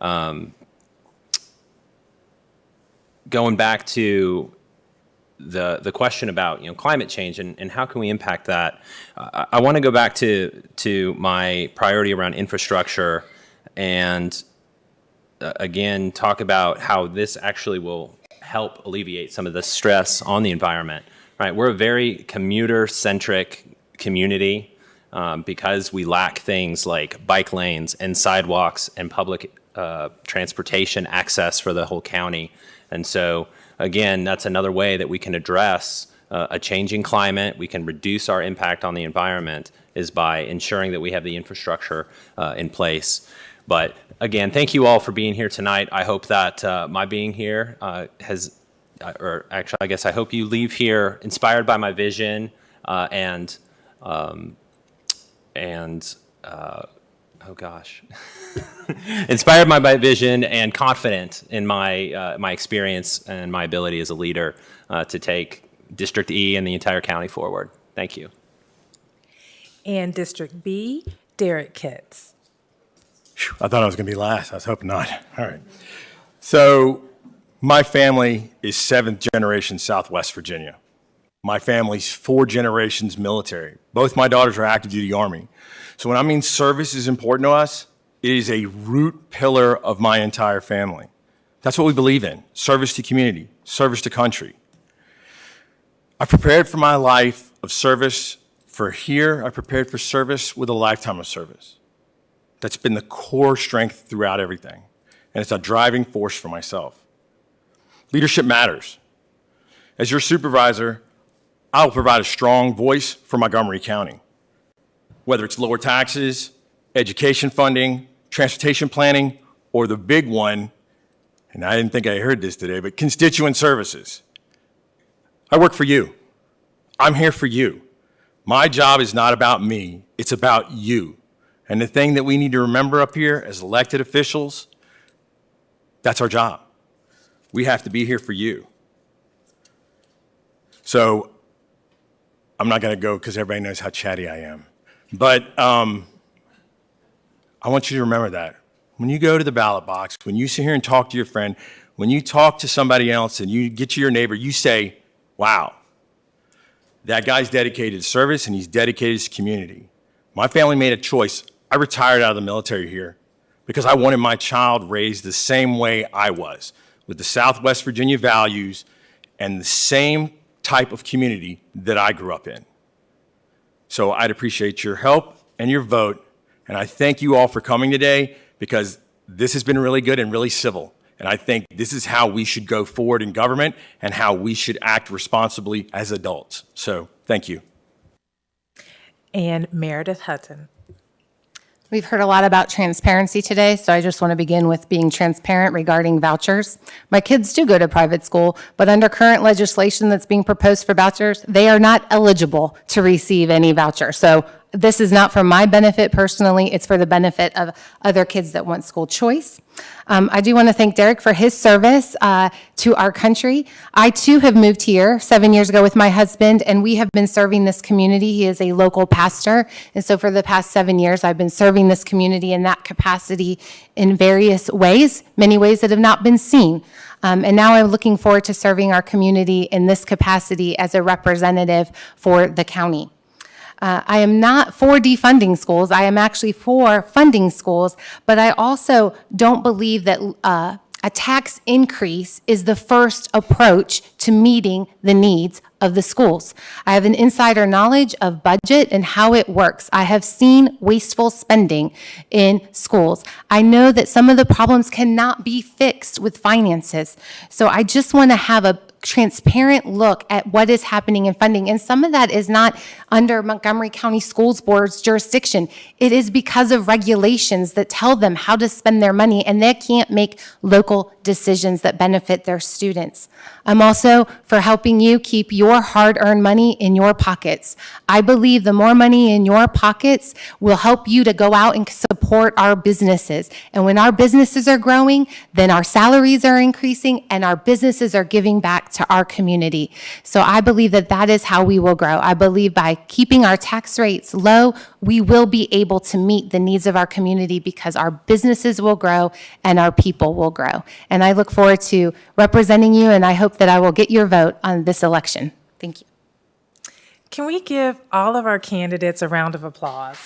Going back to the question about climate change and how can we impact that, I want to go back to my priority around infrastructure and again talk about how this actually will help alleviate some of the stress on the environment. Right, we're a very commuter-centric community because we lack things like bike lanes and sidewalks and public transportation access for the whole county. And so, again, that's another way that we can address a changing climate. We can reduce our impact on the environment is by ensuring that we have the infrastructure in place. But again, thank you all for being here tonight. I hope that my being here or actually, I guess I hope you leave here inspired by my vision inspired by my vision and confident in my experience and my ability as a leader to take District E and the entire county forward. Thank you. And District B, Derek Kitts. I thought I was going to be last. I was hoping not. All right. So my family is 7th generation Southwest Virginia. My family's 4 generations military. Both my daughters are active duty Army. So when I mean service is important to us, it is a root pillar of my entire family. That's what we believe in, service to community, service to country. I prepared for my life of service for here. I prepared for service with a lifetime of service. That's been the core strength throughout everything. And it's a driving force for myself. Leadership matters. As your supervisor, I will provide a strong voice for Montgomery County. Whether it's lower taxes, education funding, transportation planning, or the big one, and I didn't think I heard this today, but constituent services. I work for you. I'm here for you. My job is not about me, it's about you. And the thing that we need to remember up here as elected officials, that's our job. We have to be here for you. So I'm not going to go because everybody knows how chatty I am. But I want you to remember that. When you go to the ballot box, when you sit here and talk to your friend, when you talk to somebody else and you get to your neighbor, you say, wow, that guy's dedicated to service and he's dedicated to his community. My family made a choice. I retired out of the military here because I wanted my child raised the same way I was, with the Southwest Virginia values and the same type of community that I grew up in. So I'd appreciate your help and your vote, and I thank you all for coming today. because this has been really good and really civil. And I think this is how we should go forward in government and how we should act responsibly as adults. So thank you. And Meredith Hutton. We've heard a lot about transparency today, so I just want to begin with being transparent regarding vouchers. My kids do go to private school, but under current legislation that's being proposed for vouchers, they are not eligible to receive any voucher. So this is not for my benefit personally, it's for the benefit of other kids that want school choice. I do want to thank Derek for his service to our country. I too have moved here 7 years ago with my husband, and we have been serving this community. He is a local pastor, and so for the past 7 years, I've been serving this community in that capacity in various ways, many ways that have not been seen. And now I'm looking forward to serving our community in this capacity as a representative for the county. I am not for defunding schools. I am actually for funding schools, but I also don't believe that a tax increase is the first approach to meeting the needs of the schools. I have an insider knowledge of budget and how it works. I have seen wasteful spending in schools. I know that some of the problems cannot be fixed with finances. So I just want to have a transparent look at what is happening in funding. And some of that is not under Montgomery County Schools Board's jurisdiction. It is because of regulations that tell them how to spend their money, and they can't make local decisions that benefit their students. I'm also for helping you keep your hard-earned money in your pockets. I believe the more money in your pockets will help you to go out and support our businesses. And when our businesses are growing, then our salaries are increasing and our businesses are giving back to our community. So I believe that that is how we will grow. I believe by keeping our tax rates low, we will be able to meet the needs of our community because our businesses will grow and our people will grow. And I look forward to representing you, and I hope that I will get your vote on this election. Thank you. Can we give all of our candidates a round of applause?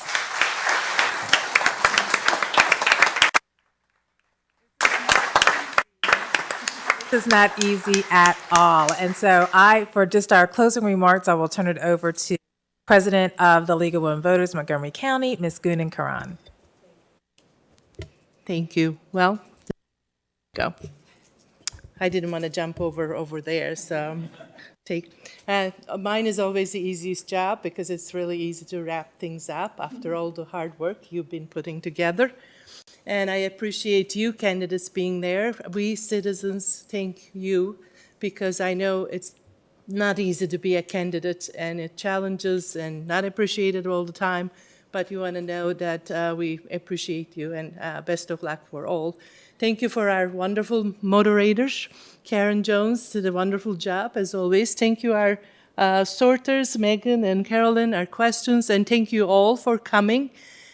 This is not easy at all. And so for just our closing remarks, I will turn it over to President of the League of Women Voters, Montgomery County, Ms. Goonan Karan. Thank you. Well, go. I didn't want to jump over there, so mine is always the easiest job because it's really easy to wrap things up after all the hard work you've been putting together. And I appreciate you candidates being there. We citizens thank you because I know it's not easy to be a candidate and it challenges and not appreciated all the time, but you want to know that we appreciate you and best of luck for all. Thank you for our wonderful moderators. Karen Jones did a wonderful job as always. Thank you our sorters, Megan and Carolyn, our questions, and thank you all for coming.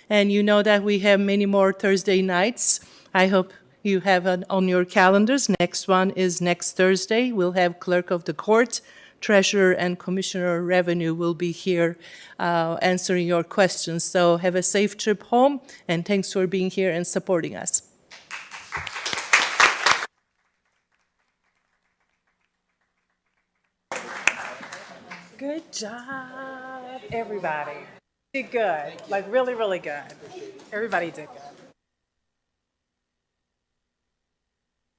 And you know that we have many more Thursday nights. I hope you have it on your calendars. Next one is next Thursday. We'll have Clerk of the Court, Treasurer, and Commissioner of Revenue will be here answering your questions. So have a safe trip home, and thanks for being here and supporting us. Good job, everybody. Did good, like really, really good. Everybody did good.